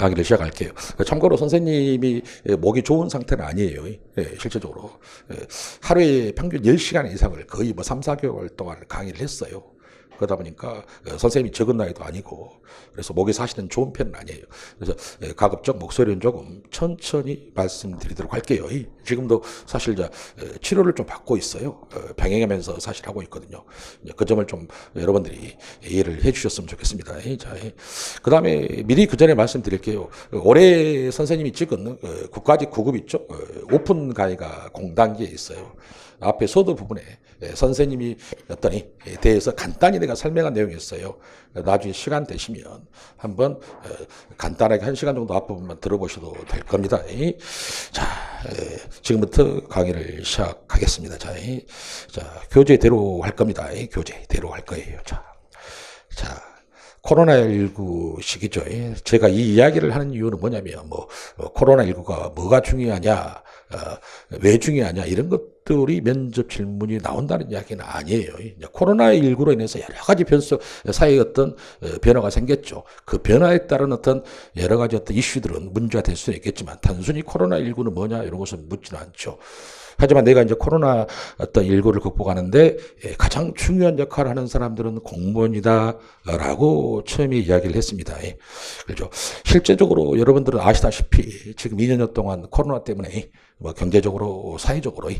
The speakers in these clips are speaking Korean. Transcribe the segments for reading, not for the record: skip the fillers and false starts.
강의를 시작할게요. 참고로 선생님이 목이 좋은 상태는 아니에요. 실제적으로. 하루에 평균 10시간 이상을 거의 뭐 3, 4개월 동안 강의를 했어요. 그러다 보니까 선생님이 적은 나이도 아니고 그래서 목이 사실은 좋은 편은 아니에요. 그래서 가급적 목소리는 조금 천천히 말씀드리도록 할게요. 지금도 사실 치료를 좀 받고 있어요. 병행하면서 사실 하고 있거든요. 그 점을 좀 여러분들이 이해를 해 주셨으면 좋겠습니다. 자, 그 다음에 미리 그 전에 말씀드릴게요. 올해 선생님이 찍은 국가직 9급 있죠? 오픈 강의가 공단기에 있어요. 앞에 소드 부분에 선생님이 어떠니 대해서 간단히 내가 설명한 내용이었어요. 나중에 시간 되시면 한번 간단하게 1시간 정도 앞부분만 들어보셔도 될 겁니다. 자, 지금부터 강의를 시작하겠습니다. 자, 교재대로 할 겁니다. 교재대로 할 거예요. 자, 코로나19 시기죠. 제가 이 이야기를 하는 이유는 뭐냐면, 코로나19가 뭐가 중요하냐, 왜 중요하냐, 이런 것들이 면접 질문이 나온다는 이야기는 아니에요. 코로나19로 인해서 여러 가지 사회의 어떤 변화가 생겼죠. 그 변화에 따른 어떤 여러 가지 어떤 이슈들은 문제가 될 수는 있겠지만, 단순히 코로나19는 뭐냐, 이런 것은 묻지는 않죠. 하지만 내가 이제 코로나 어떤 19를 극복하는데 가장 중요한 역할을 하는 사람들은 공무원이다라고 처음에 이야기를 했습니다. 그렇죠. 실제적으로 여러분들은 아시다시피 지금 2년 동안 코로나 때문에 경제적으로, 사회적으로,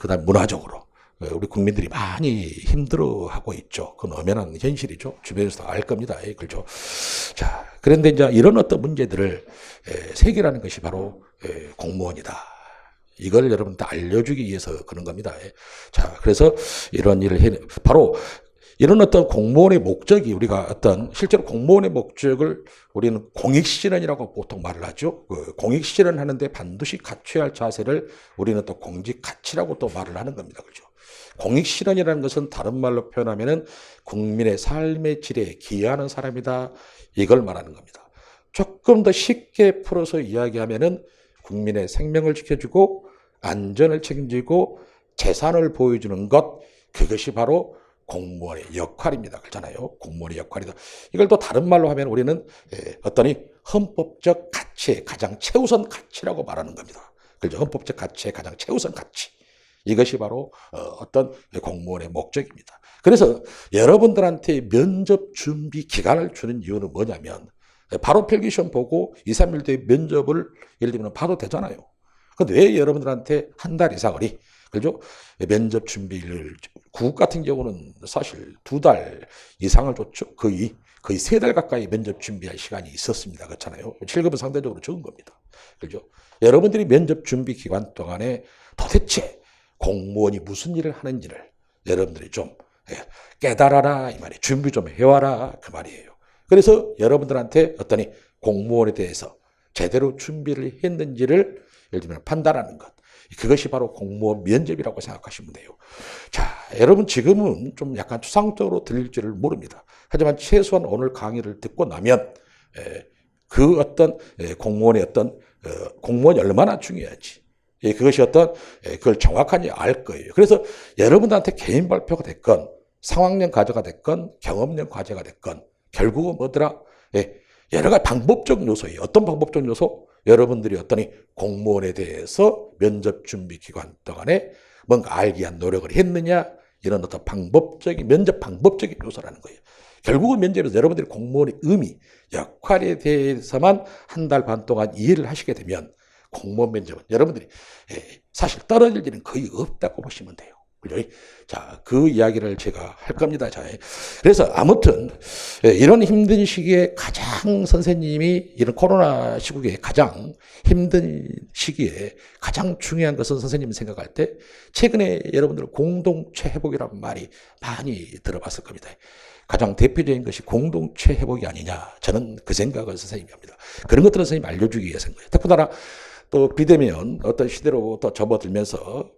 그다음 문화적으로 우리 국민들이 많이 힘들어하고 있죠. 그건 엄연한 현실이죠. 주변에서도 알 겁니다. 그렇죠. 자, 그런데 이제 이런 어떤 문제들을 해결하는 것이 바로 공무원이다. 이걸 여러분한테 알려주기 위해서 그런 겁니다. 자, 그래서 이런 일을 바로 이런 어떤 공무원의 목적이 우리가 어떤 실제로 공무원의 목적을 우리는 공익실현이라고 보통 말을 하죠. 공익실현 하는데 반드시 갖춰야 할 자세를 우리는 또 공직 가치라고 또 말을 하는 겁니다. 그렇죠. 공익실현이라는 것은 다른 말로 표현하면은 국민의 삶의 질에 기여하는 사람이다. 이걸 말하는 겁니다. 조금 더 쉽게 풀어서 이야기하면은 국민의 생명을 지켜주고 안전을 책임지고 재산을 보여주는 것, 그것이 바로 공무원의 역할입니다. 그렇잖아요. 공무원의 역할이다. 이걸 또 다른 말로 하면 우리는 어떠니 헌법적 가치의 가장 최우선 가치라고 말하는 겁니다. 그렇죠. 헌법적 가치의 가장 최우선 가치. 이것이 바로 어떤 공무원의 목적입니다. 그래서 여러분들한테 면접 준비 기간을 주는 이유는 뭐냐면 바로 필기시험 보고 2, 3일 뒤에 면접을 예를 들면 봐도 되잖아요. 근데 왜 여러분들한테 한 달 이상을 그죠? 면접 준비를 구급 같은 경우는 사실 2달 이상을 줬죠. 거의 3달 가까이 면접 준비할 시간이 있었습니다. 그렇잖아요. 7급은 상대적으로 적은 겁니다. 그죠? 여러분들이 면접 준비 기간 동안에 도대체 공무원이 무슨 일을 하는지를 여러분들이 좀 깨달아라 이 말이에요. 준비 좀 해와라 그 말이에요. 그래서 여러분들한테 어떠니 공무원에 대해서 제대로 준비를 했는지를 예를 들면 판단하는 것. 그것이 바로 공무원 면접이라고 생각하시면 돼요. 자, 여러분 지금은 좀 약간 추상적으로 들릴지를 모릅니다. 하지만 최소한 오늘 강의를 듣고 나면 그 어떤 공무원의 어떤 공무원이 얼마나 중요한지 그것이 어떤 그걸 정확하게 알 거예요. 그래서 여러분들한테 개인 발표가 됐건 상황형 과제가 됐건 경험형 과제가 됐건 결국은 뭐더라? 여러 가지 방법적 요소예요. 어떤 방법적 요소? 여러분들이 어떠니 공무원에 대해서 면접 준비 기간 동안에 뭔가 알기 위한 노력을 했느냐? 이런 어떤 면접 방법적인 요소라는 거예요. 결국은 면접에서 여러분들이 공무원의 의미, 역할에 대해서만 한 달 반 동안 이해를 하시게 되면 공무원 면접은 여러분들이 사실 떨어질 일은 거의 없다고 보시면 돼요. 그죠? 자, 그 이야기를 제가 할 겁니다. 자, 그래서 아무튼 이런 힘든 시기에 가장 선생님이 이런 코로나 시국에 가장 힘든 시기에 가장 중요한 것은 선생님이 생각할 때 최근에 여러분들 공동체 회복이라는 말이 많이 들어봤을 겁니다. 가장 대표적인 것이 공동체 회복이 아니냐. 저는 그 생각을 선생님이 합니다. 그런 것들은 선생님이 알려주기 위해서인 거예요. 더군다나 또 비대면 어떤 시대로 또 접어들면서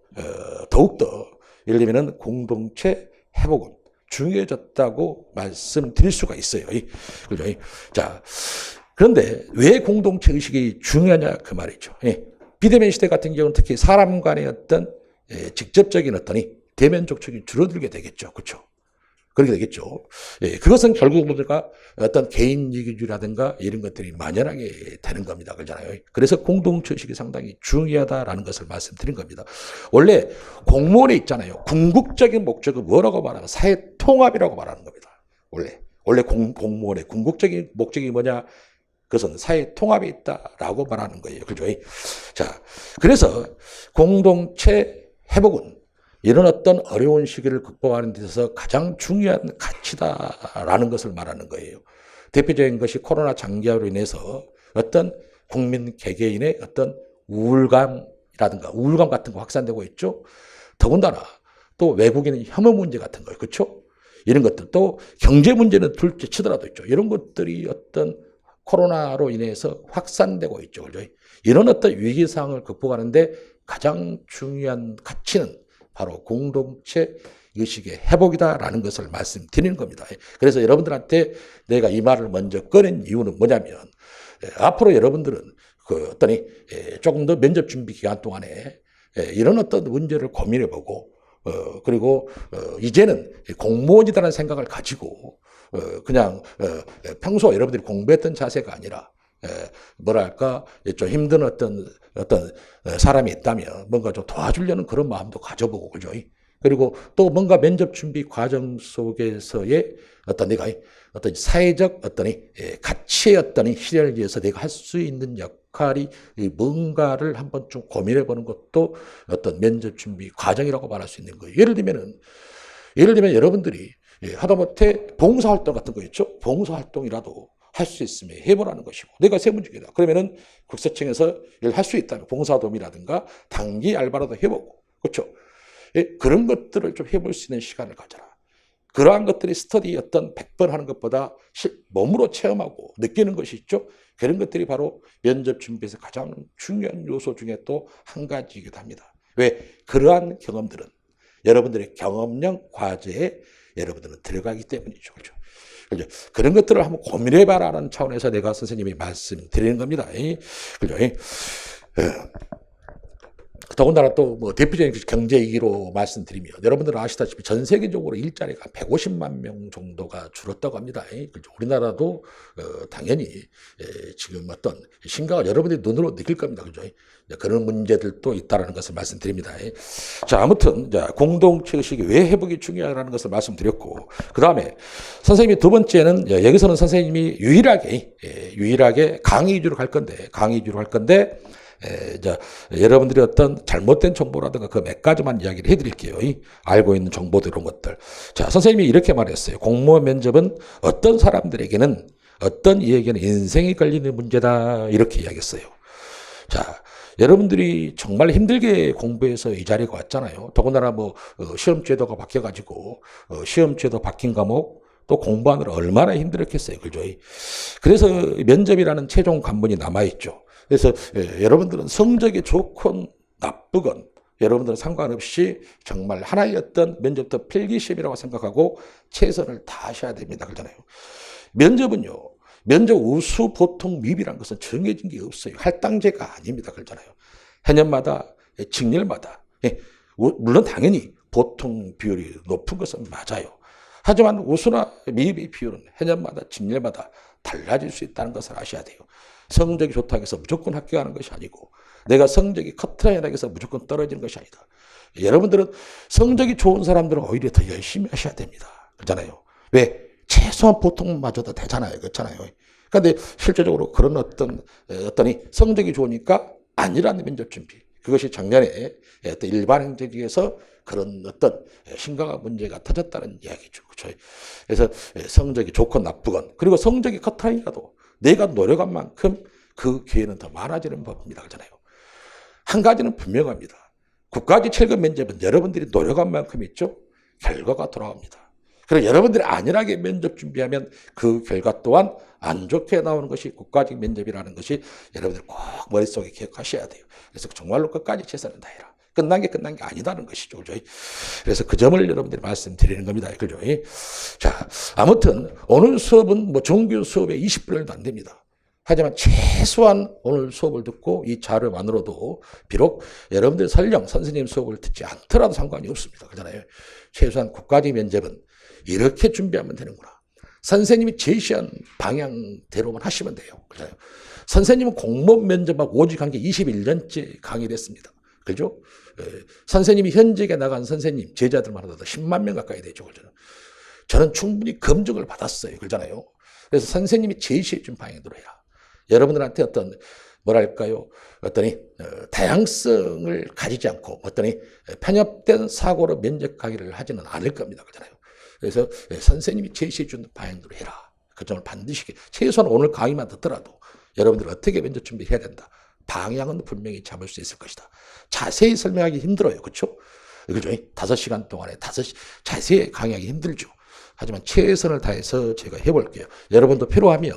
더욱더 예를 들면 공동체 회복은 중요해졌다고 말씀드릴 수가 있어요. 그죠? 자, 그런데 왜 공동체 의식이 중요하냐 그 말이죠. 비대면 시대 같은 경우는 특히 사람 간의 어떤 직접적인 어떤 대면 접촉이 줄어들게 되겠죠. 그렇죠? 그렇게 되겠죠. 예, 그것은 결국 우리가 어떤 개인 이기주의라든가 이런 것들이 만연하게 되는 겁니다. 그렇잖아요. 그래서 공동체의식이 상당히 중요하다라는 것을 말씀드린 겁니다. 원래 공무원에 있잖아요. 궁극적인 목적은 뭐라고 말하면 사회 통합이라고 말하는 겁니다. 원래 공무원의 궁극적인 목적이 뭐냐? 그것은 사회 통합에 있다라고 말하는 거예요. 그죠? 자, 그래서 공동체 회복은 이런 어떤 어려운 시기를 극복하는 데 있어서 가장 중요한 가치다라는 것을 말하는 거예요. 대표적인 것이 코로나 장기화로 인해서 어떤 국민 개개인의 어떤 우울감이라든가 우울감 같은 거 확산되고 있죠. 더군다나 또 외국인의 혐오 문제 같은 거예요. 그렇죠? 이런 것들 또 경제 문제는 둘째 치더라도 있죠. 이런 것들이 어떤 코로나로 인해서 확산되고 있죠. 그렇죠? 이런 어떤 위기 상황을 극복하는데 가장 중요한 가치는 바로 공동체 의식의 회복이다라는 것을 말씀드리는 겁니다. 그래서 여러분들한테 내가 이 말을 먼저 꺼낸 이유는 뭐냐면 앞으로 여러분들은 그 어떠니 조금 더 면접 준비 기간 동안에 이런 어떤 문제를 고민해보고 그리고 이제는 공무원이라는 생각을 가지고 그냥 평소 여러분들이 공부했던 자세가 아니라 뭐랄까 좀 힘든 어떤 사람이 있다면 뭔가 좀 도와주려는 그런 마음도 가져보고 그죠? 그리고 또 뭔가 면접 준비 과정 속에서의 어떤 내가 어떤 사회적 어떤 가치의 어떤 실현을 위해서 내가 할 수 있는 역할이 뭔가를 한번 좀 고민해 보는 것도 어떤 면접 준비 과정이라고 말할 수 있는 거예요. 예를 들면 여러분들이 하다못해 봉사활동 같은 거 있죠? 봉사활동이라도 할 수 있으면 해보라는 것이고 내가 세무직이다. 그러면은 국세청에서 일을 할 수 있다면 봉사도우미라든가 단기 알바라도 해보고 그렇죠? 그런 것들을 좀 해볼 수 있는 시간을 가져라. 그러한 것들이 스터디 어떤 100번 하는 것보다 몸으로 체험하고 느끼는 것이 있죠. 그런 것들이 바로 면접 준비에서 가장 중요한 요소 중에 또 한 가지이기도 합니다. 왜? 그러한 경험들은 여러분들의 경험형 과제에 여러분들은 들어가기 때문이죠. 그렇죠? 그런 것들을 한번 고민해봐라는 차원에서 내가 선생님이 말씀드리는 겁니다. 그죠? 더군다나 또 뭐 대표적인 경제위기로 말씀드리면 여러분들은 아시다시피 전 세계적으로 일자리가 150만 명 정도가 줄었다고 합니다. 그렇죠? 우리나라도 당연히 지금 어떤 심각한 여러분들이 눈으로 느낄 겁니다. 그죠? 그런 문제들도 있다는 것을 말씀드립니다. 자, 아무튼 공동체 의식이 왜 회복이 중요하다는 것을 말씀드렸고 그 다음에 선생님이 두 번째는 여기서는 선생님이 유일하게 강의 위주로 갈 건데 여러분들이 어떤 잘못된 정보라든가 그 몇 가지만 이야기를 해드릴게요. 알고 있는 정보들 이런 것들. 자, 선생님이 이렇게 말했어요. 공무원 면접은 어떤 사람들에게는 어떤 이에게는 인생이 걸리는 문제다 이렇게 이야기했어요. 자, 여러분들이 정말 힘들게 공부해서 이 자리에 왔잖아요. 더군다나 뭐 시험 제도가 바뀌어가지고 시험 제도 바뀐 과목 또 공부하느라 얼마나 힘들었겠어요. 그죠? 그래서 면접이라는 최종 관문이 남아있죠. 그래서 여러분들은 성적이 좋건 나쁘건 여러분들은 상관없이 정말 하나의 어떤 면접도 필기시험이라고 생각하고 최선을 다하셔야 됩니다. 그렇잖아요. 면접은요. 면접 우수 보통 미비라는 것은 정해진 게 없어요. 할당제가 아닙니다. 그렇잖아요. 해년마다 직렬마다 물론 당연히 보통 비율이 높은 것은 맞아요. 하지만 우수나 미비 비율은 해년마다 직렬마다 달라질 수 있다는 것을 아셔야 돼요. 성적이 좋다고 해서 무조건 합격하는 것이 아니고 내가 성적이 커트라인이라고 해서 무조건 떨어지는 것이 아니다. 여러분들은 성적이 좋은 사람들은 오히려 더 열심히 하셔야 됩니다. 그렇잖아요. 왜? 최소한 보통마저도 되잖아요. 그렇잖아요. 그런데 실제적으로 그런 어떤 성적이 좋으니까 아니라는 면접 준비. 그것이 작년에 어떤 일반 행정직에서 그런 어떤 심각한 문제가 터졌다는 이야기죠. 그렇죠? 그래서 성적이 좋건 나쁘건 그리고 성적이 커트라인이라도 내가 노력한 만큼 그 기회는 더 많아지는 법입니다. 그렇잖아요. 한 가지는 분명합니다. 국가직 7급 면접은 여러분들이 노력한 만큼 있죠. 결과가 돌아옵니다. 그리고 여러분들이 안일하게 면접 준비하면 그 결과 또한 안 좋게 나오는 것이 국가직 면접이라는 것이 여러분들 꼭 머릿속에 기억하셔야 돼요. 그래서 정말로 끝까지 최선을 다해라. 끝난 게 아니다는 것이죠. 그죠? 그래서 그 점을 여러분들이 말씀드리는 겁니다. 그죠? 자, 아무튼 오늘 수업은 뭐 정규 수업의 20분도 안 됩니다. 하지만 최소한 오늘 수업을 듣고 이 자료만으로도 비록 여러분들 설령 선생님 수업을 듣지 않더라도 상관이 없습니다. 그렇잖아요. 최소한 국가직 면접은 이렇게 준비하면 되는구나. 선생님이 제시한 방향대로만 하시면 돼요. 그렇잖아요. 선생님은 공무원 면접하고 오직 한 게 21년째 강의를 했습니다. 그죠? 선생님이 현직에 나간 선생님, 제자들만 하더라도 10만 명 가까이 되죠. 그죠? 저는 충분히 검증을 받았어요. 그러잖아요. 그래서 선생님이 제시해 준 방향대로 해라. 여러분들한테 어떤 뭐랄까요? 어떠니 다양성을 가지지 않고 어떠니 편협된 사고로 면접 강의를 하지는 않을 겁니다. 그렇잖아요. 그래서 선생님이 제시해 준 방향대로 해라. 그 점을 반드시 최소한 오늘 강의만 듣더라도 여러분들 어떻게 면접 준비해야 된다. 방향은 분명히 잡을 수 있을 것이다. 자세히 설명하기 힘들어요. 그렇죠? 그죠? 5시간 동안에 자세히 강의하기 힘들죠. 하지만 최선을 다해서 제가 해볼게요. 여러분도 필요하면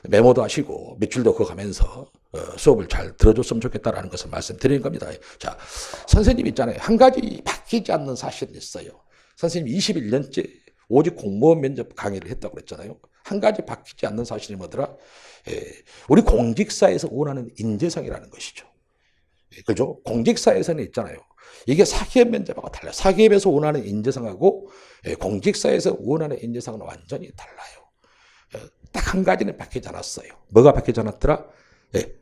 메모도 하시고 며칠도 그거 가면서 수업을 잘 들어줬으면 좋겠다라는 것을 말씀드리는 겁니다. 자, 선생님 있잖아요. 한 가지 바뀌지 않는 사실이 있어요. 선생님 21년째 오직 공무원 면접 강의를 했다고 그랬잖아요. 한 가지 바뀌지 않는 사실이 뭐더라? 우리 공직사에서 원하는 인재상이라는 것이죠. 그죠? 공직사에서는 있잖아요. 이게 사기업 면접하고 달라요. 사기업에서 원하는 인재상하고 공직사에서 원하는 인재상은 완전히 달라요. 딱 한 가지는 바뀌지 않았어요. 뭐가 바뀌지 않았더라?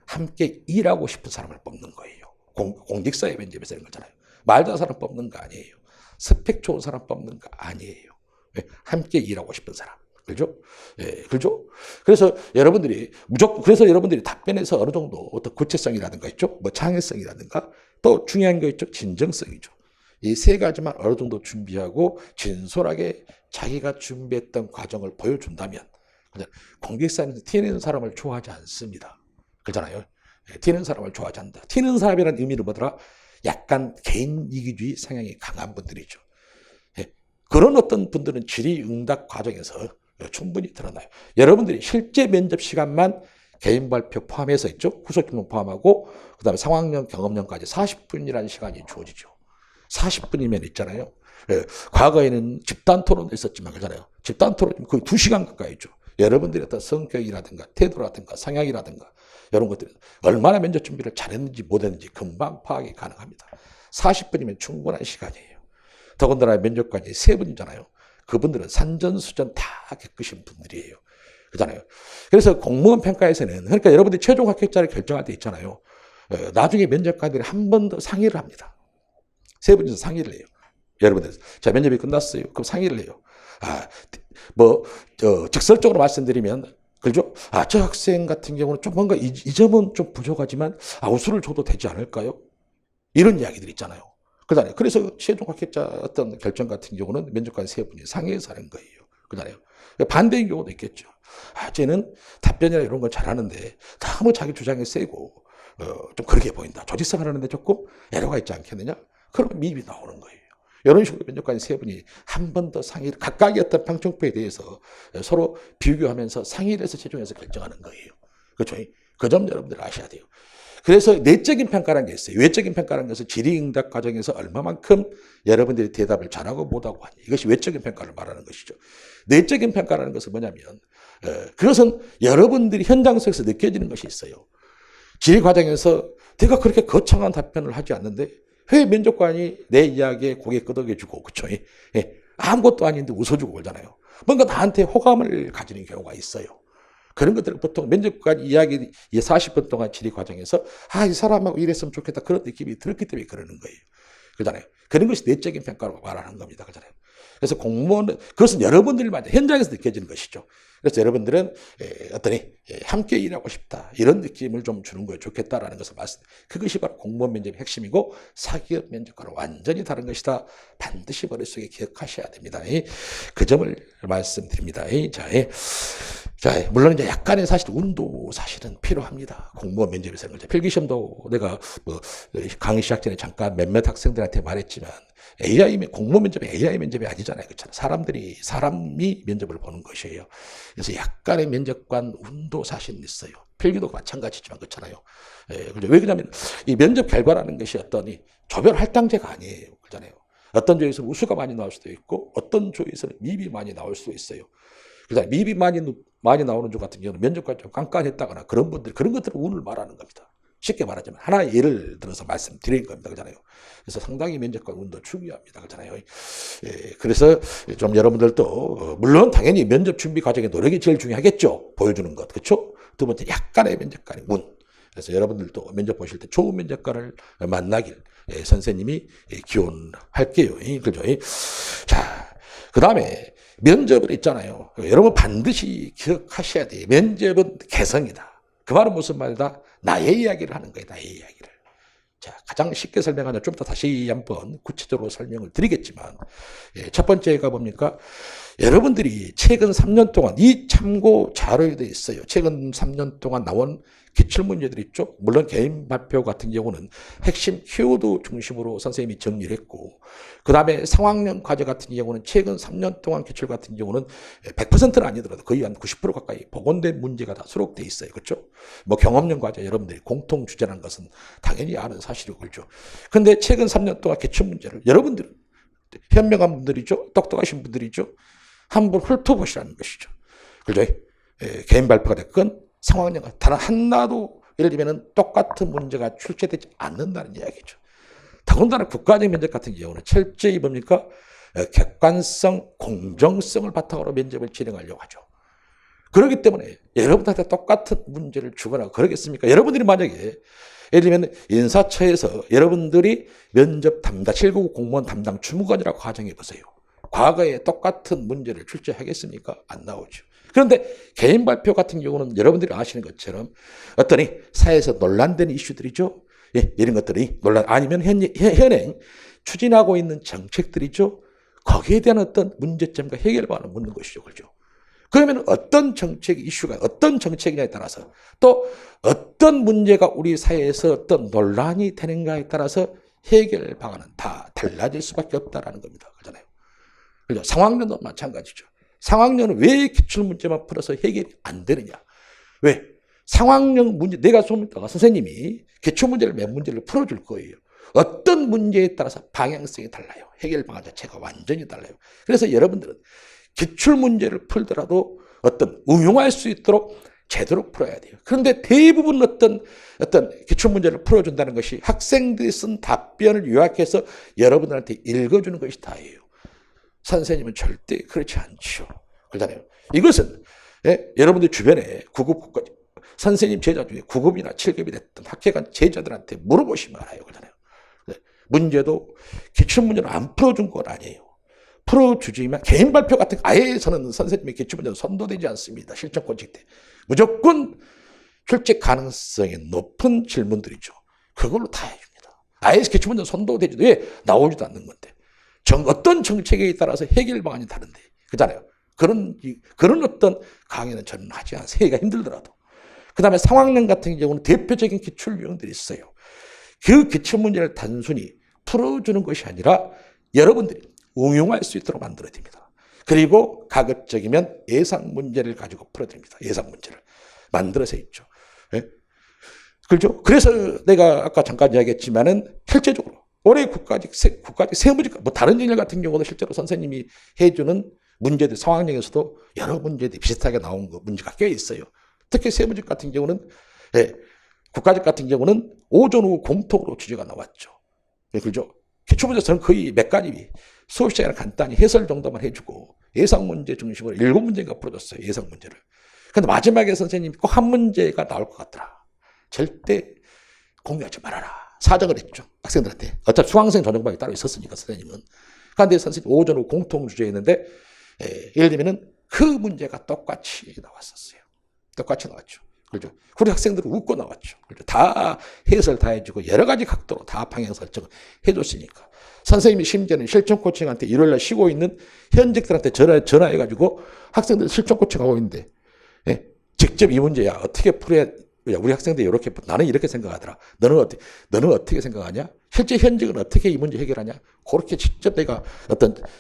함께 일하고 싶은 사람을 뽑는 거예요. 공직사의 면접에서 이런 거잖아요. 말 잘하는 사람 뽑는 거 아니에요. 스펙 좋은 사람 뽑는 거 아니에요. 함께 일하고 싶은 사람. 그죠? 그죠? 그래서 여러분들이 답변에서 어느 정도 어떤 구체성이라든가 있죠? 뭐 창의성이라든가 또 중요한 거 있죠? 진정성이죠. 이 세 가지만 어느 정도 준비하고 진솔하게 자기가 준비했던 과정을 보여준다면 공직사는 티내는 사람을 좋아하지 않습니다. 그렇잖아요. 티내는 사람을 좋아하지 않는다. 티내는 사람이라는 의미는 뭐더라? 약간 개인 이기주의 성향이 강한 분들이죠. 그런 어떤 분들은 질의응답 과정에서 충분히 드러나요. 여러분들이 실제 면접 시간만 개인 발표 포함해서 있죠. 후속 질문 포함하고 그다음에 상황형, 경험형까지 40분이라는 시간이 주어지죠. 40분이면 있잖아요. 과거에는 집단 토론도 있었지만 그렇잖아요. 집단 토론이 거의 2시간 가까이 있죠. 여러분들의 어떤 성격이라든가 태도라든가 성향이라든가 이런 것들이 얼마나 면접 준비를 잘했는지 못했는지 금방 파악이 가능합니다. 40분이면 충분한 시간이에요. 더군다나 면접관이 3분이잖아요. 그분들은 산전수전 다 겪으신 분들이에요. 그렇잖아요. 그래서 공무원 평가에서는 그러니까 여러분들이 최종 합격자를 결정할 때 있잖아요. 나중에 면접관들이 한 번 더 상의를 합니다. 3분이서 상의를 해요. 여러분들 자 면접이 끝났어요. 그럼 상의를 해요. 직설적으로 말씀드리면 그렇죠? 저 학생 같은 경우는 좀 뭔가 이 점은 좀 부족하지만 우수를 줘도 되지 않을까요? 이런 이야기들 있잖아요. 그러잖아요. 그래서 최종 합격자 어떤 결정 같은 경우는 면접관 3분이 상의해서 하는 거예요. 그러잖아요. 반대인 경우도 있겠죠. 쟤는 답변이나 이런 걸 잘하는데 너무 자기 주장이 세고 좀 그렇게 보인다. 조직생활 하는데 조금 애로가 있지 않겠느냐? 그러면 미입이 나오는 거예요. 이런 식으로 면접관 3분이 한 번 더 상의를 각각의 어떤 평점표에 대해서 서로 비교하면서 상의를 해서 최종해서 결정하는 거예요. 그렇죠? 그 점 여러분들 아셔야 돼요. 그래서 내적인 평가라는 게 있어요. 외적인 평가라는 것은 질의응답 과정에서 얼마만큼 여러분들이 대답을 잘하고 못하고 하니 이것이 외적인 평가를 말하는 것이죠. 내적인 평가라는 것은 뭐냐면 그것은 여러분들이 현장 속에서 느껴지는 것이 있어요. 질의 과정에서 내가 그렇게 거창한 답변을 하지 않는데 왜 면접관이 내 이야기에 고개 끄덕여주고 그렇죠? 아무것도 아닌데 웃어주고 그러잖아요. 뭔가 나한테 호감을 가지는 경우가 있어요. 그런 것들을 보통 면접관 이야기 40분 동안 질의 과정에서 이 사람하고 이랬으면 좋겠다 그런 느낌이 들었기 때문에 그러는 거예요. 그러잖아요. 그런 것이 내적인 평가라고 말하는 겁니다. 그러잖아요. 그래서 공무원은 그것은 여러분들만 현장에서 느껴지는 것이죠. 그래서 여러분들은 함께 일하고 싶다 이런 느낌을 좀 주는 거에 좋겠다라는 것을 그것이 바로 공무원 면접의 핵심이고 사기업 면접과는 완전히 다른 것이다. 반드시 머릿속에 기억하셔야 됩니다. 그 점을 말씀드립니다. 자, 물론 이제 약간의 사실 운도 사실은 필요합니다. 공무원 면접에서는 필기시험도 내가 강의 시작 전에 잠깐 몇몇 학생들한테 말했지만 공무원 면접이 AI 면접이 아니잖아요. 그렇잖아요. 사람이 면접을 보는 것이에요. 그래서 약간의 면접관 운도 사실은 있어요. 필기도 마찬가지지만 그렇잖아요. 왜 그러냐면 이 면접 결과라는 것이 조별 할당제가 아니에요. 그렇잖아요. 어떤 조에서는 우수가 많이 나올 수도 있고 어떤 조에서는 미비 많이 나올 수도 있어요. 그래서 미비 많이 나오는 조 같은 경우는 면접관이 좀 깐깐했다거나 그런 것들은 운을 말하는 겁니다. 쉽게 말하자면 하나의 예를 들어서 말씀드린 겁니다. 그잖아요. 그래서 상당히 면접관 운도 중요합니다. 그잖아요. 예, 그래서 좀 여러분들도 물론 당연히 면접 준비 과정의 노력이 제일 중요하겠죠. 보여주는 것. 그렇죠? 두 번째 약간의 면접관의 운. 그래서 여러분들도 면접 보실 때 좋은 면접관을 만나길 선생님이 기원할게요. 그죠? 자, 그 다음에 면접을 있잖아요. 여러분 반드시 기억하셔야 돼요. 면접은 개성이다. 그 말은 무슨 말이다? 나의 이야기를 하는 거예요. 나의 이야기를. 자, 가장 쉽게 설명하면 좀 더 다시 한번 구체적으로 설명을 드리겠지만, 첫 번째가 뭡니까? 여러분들이 최근 3년 동안 이 참고 자료에도 있어요. 최근 3년 동안 나온 기출문제들 있죠. 물론 개인 발표 같은 경우는 핵심 키워드 중심으로 선생님이 정리를 했고, 그 다음에 상황형 과제 같은 경우는 최근 3년 동안 기출 같은 경우는 100%는 아니더라도 거의 한 90% 가까이 복원된 문제가 다 수록돼 있어요. 그렇죠? 뭐 경험형 과제 여러분들이 공통 주제라는 것은 당연히 아는 사실이고, 그렇죠? 근데 최근 3년 동안 기출 문제를 여러분들은 현명한 분들이죠. 똑똑하신 분들이죠. 한번 훑어보시라는 것이죠. 그렇죠? 개인 발표가 됐건 상황형 단 하나도 예를 들면 똑같은 문제가 출제되지 않는다는 이야기죠. 더군다나 국가적 면접 같은 경우는 철저히 뭡니까? 객관성, 공정성을 바탕으로 면접을 진행하려고 하죠. 그렇기 때문에 여러분들한테 똑같은 문제를 주거나 그러겠습니까? 여러분들이 만약에 예를 들면 인사처에서 여러분들이 면접 담당, 799 공무원 담당 주무관이라고 가정해 보세요. 과거에 똑같은 문제를 출제하겠습니까? 안 나오죠. 그런데 개인 발표 같은 경우는 여러분들이 아시는 것처럼 어떤 사회에서 논란되는 이슈들이죠. 예, 이런 것들이 논란 아니면 현행 추진하고 있는 정책들이죠. 거기에 대한 어떤 문제점과 해결 방안을 묻는 것이죠. 그렇죠? 그러면 어떤 정책 이슈가 어떤 정책이냐에 따라서 또 어떤 문제가 우리 사회에서 어떤 논란이 되는가에 따라서 해결 방안은 다 달라질 수밖에 없다라는 겁니다. 그렇잖아요. 그렇죠? 상황론도 마찬가지죠. 상황론은 왜 기출문제만 풀어서 해결이 안 되느냐? 왜? 상황형 문제, 내가 선생님이 기출문제를 몇 문제를 풀어줄 거예요. 어떤 문제에 따라서 방향성이 달라요. 해결 방안 자체가 완전히 달라요. 그래서 여러분들은 기출문제를 풀더라도 어떤 응용할 수 있도록 제대로 풀어야 돼요. 그런데 대부분 어떤 기출문제를 풀어준다는 것이 학생들이 쓴 답변을 요약해서 여러분들한테 읽어주는 것이 다예요. 선생님은 절대 그렇지 않죠. 그렇잖아요. 이것은 여러분들 주변에 9급 국가직 선생님 제자 중에 9급이나 7급이 됐던 학회관 제자들한테 물어보시면 알아요. 그렇잖아요. 문제도 기출문제는 안 풀어준 건 아니에요. 풀어주지만 개인 발표 같은 아예 저는 선생님의 기출문제는 선도되지 않습니다. 실전권직 때. 무조건 출제 가능성이 높은 질문들이죠. 그걸로 다 해줍니다. 아예 기출문제는 선도되지도 왜 나오지도 않는 건데. 어떤 정책에 따라서 해결 방안이 다른데. 그잖아요. 그런 어떤 강의는 저는 하지 않아요. 세계가 힘들더라도. 그 다음에 상황론 같은 경우는 대표적인 기출 유형들이 있어요. 그 기출 문제를 단순히 풀어주는 것이 아니라 여러분들이 응용할 수 있도록 만들어집니다. 그리고 가급적이면 예상 문제를 가지고 풀어드립니다. 예상 문제를 만들어서 있죠. 예? 그렇죠? 그래서 내가 아까 잠깐 이야기했지만은 실제적으로 올해 국가직 세무직 뭐 다른 영역 같은 경우도 실제로 선생님이 해주는 문제들 상황형에서도 여러 문제들이 비슷하게 나온 문제가 꽤 있어요. 특히 세무직 같은 경우는 국가직 같은 경우는 오전 후 공통으로 주제가 나왔죠. 그렇죠? 기출문제 저는 거의 몇 가지 수업 시간에 간단히 해설 정도만 해주고 예상 문제 중심으로 7문제가 풀어줬어요. 예상 문제를. 근데 마지막에 선생님이 꼭 한 문제가 나올 것 같더라. 절대 공유하지 말아라. 사정을 했죠. 학생들한테. 어차피 수강생 전형방이 따로 있었으니까 선생님은. 그런데 선생님 오전 후 공통 주제였는데 예를 들면은 그 문제가 똑같이 나왔었어요. 똑같이 나왔죠. 그렇죠. 우리 학생들은 웃고 나왔죠. 그렇죠. 다 해설 다 해주고 여러 가지 각도로 다 방향 설정을 해줬으니까. 선생님이 심지어는 실전 코칭한테 일요일날 쉬고 있는 현직들한테 전화해가지고 학생들 실전 코칭하고 있는데 직접 이 문제야 어떻게 풀어야 우리 학생들이 이렇게 나는 이렇게 생각하더라. 너는 어떻게 생각하냐? 실제 현직은 어떻게 이 문제 해결하냐? 그렇게 직접 내가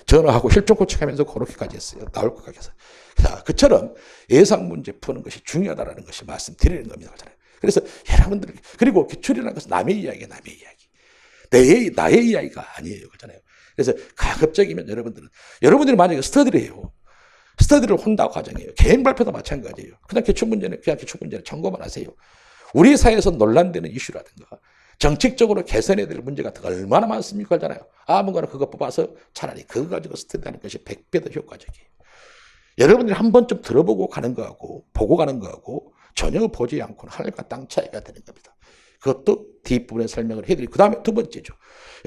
전화하고 실전 코칭하면서 그렇게까지 했어요. 나올 것까지 해서. 자, 그처럼 예상 문제 푸는 것이 중요하다는 것이 말씀드리는 겁니다. 그래서 여러분들 그리고 기출이라는 것은 남의 이야기예요. 남의 이야기. 나의 이야기가 아니에요. 그렇잖아요. 그래서 가급적이면 여러분들이 만약에 스터디를 해요. 스터디를 혼다 과정이에요. 개인 발표도 마찬가지예요. 그냥 기출문제는 참고만 하세요. 우리 사회에서 논란되는 이슈라든가 정책적으로 개선해야 될 문제가 얼마나 많습니까? 하잖아요. 아무거나 그거 뽑아서 차라리 그거 가지고 스터디하는 것이 100배 더 효과적이에요. 여러분들이 한 번쯤 들어보고 가는 거하고 보고 가는 거하고 전혀 보지 않고는 하늘과 땅 차이가 되는 겁니다. 그것도 뒷부분에 설명을 해드리고 그 다음에 두 번째죠.